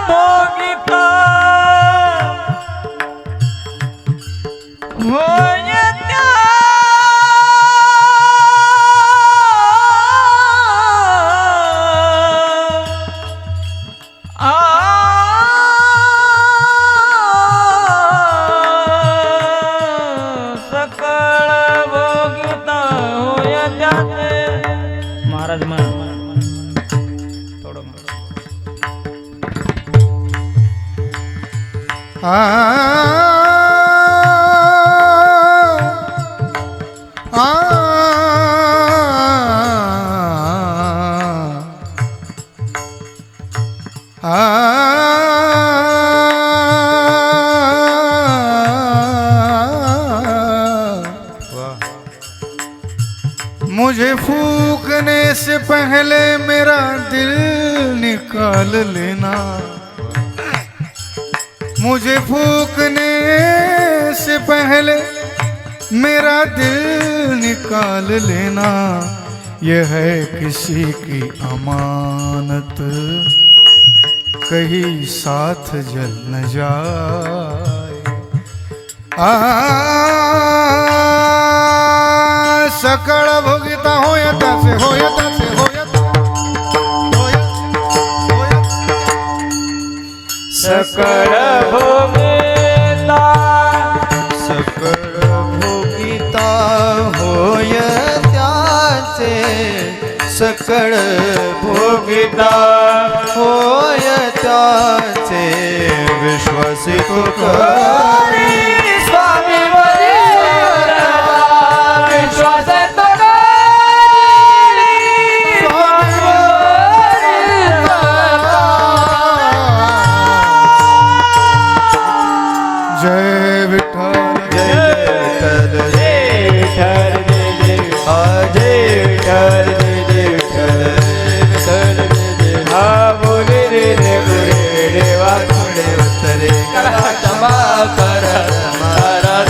भोगिता होय त्या सकळ भोगिता होय त्याचे महाराज मुझे फूकने से पहले मेरा दिल निकाल लेना, मुझे फूकने से पहले मेरा दिल निकाल लेना, यह है किसी की अमानत कहीं साथ जल न जाए। सकळ भोगिता होयता से होयता से होयता सकळ भोगिता सकळ भोगिता होय त्याचे, सकळ भोगिता होय त्याचे विश्वसित करी स्वामी विश्वास जय विठ्ठल महाराज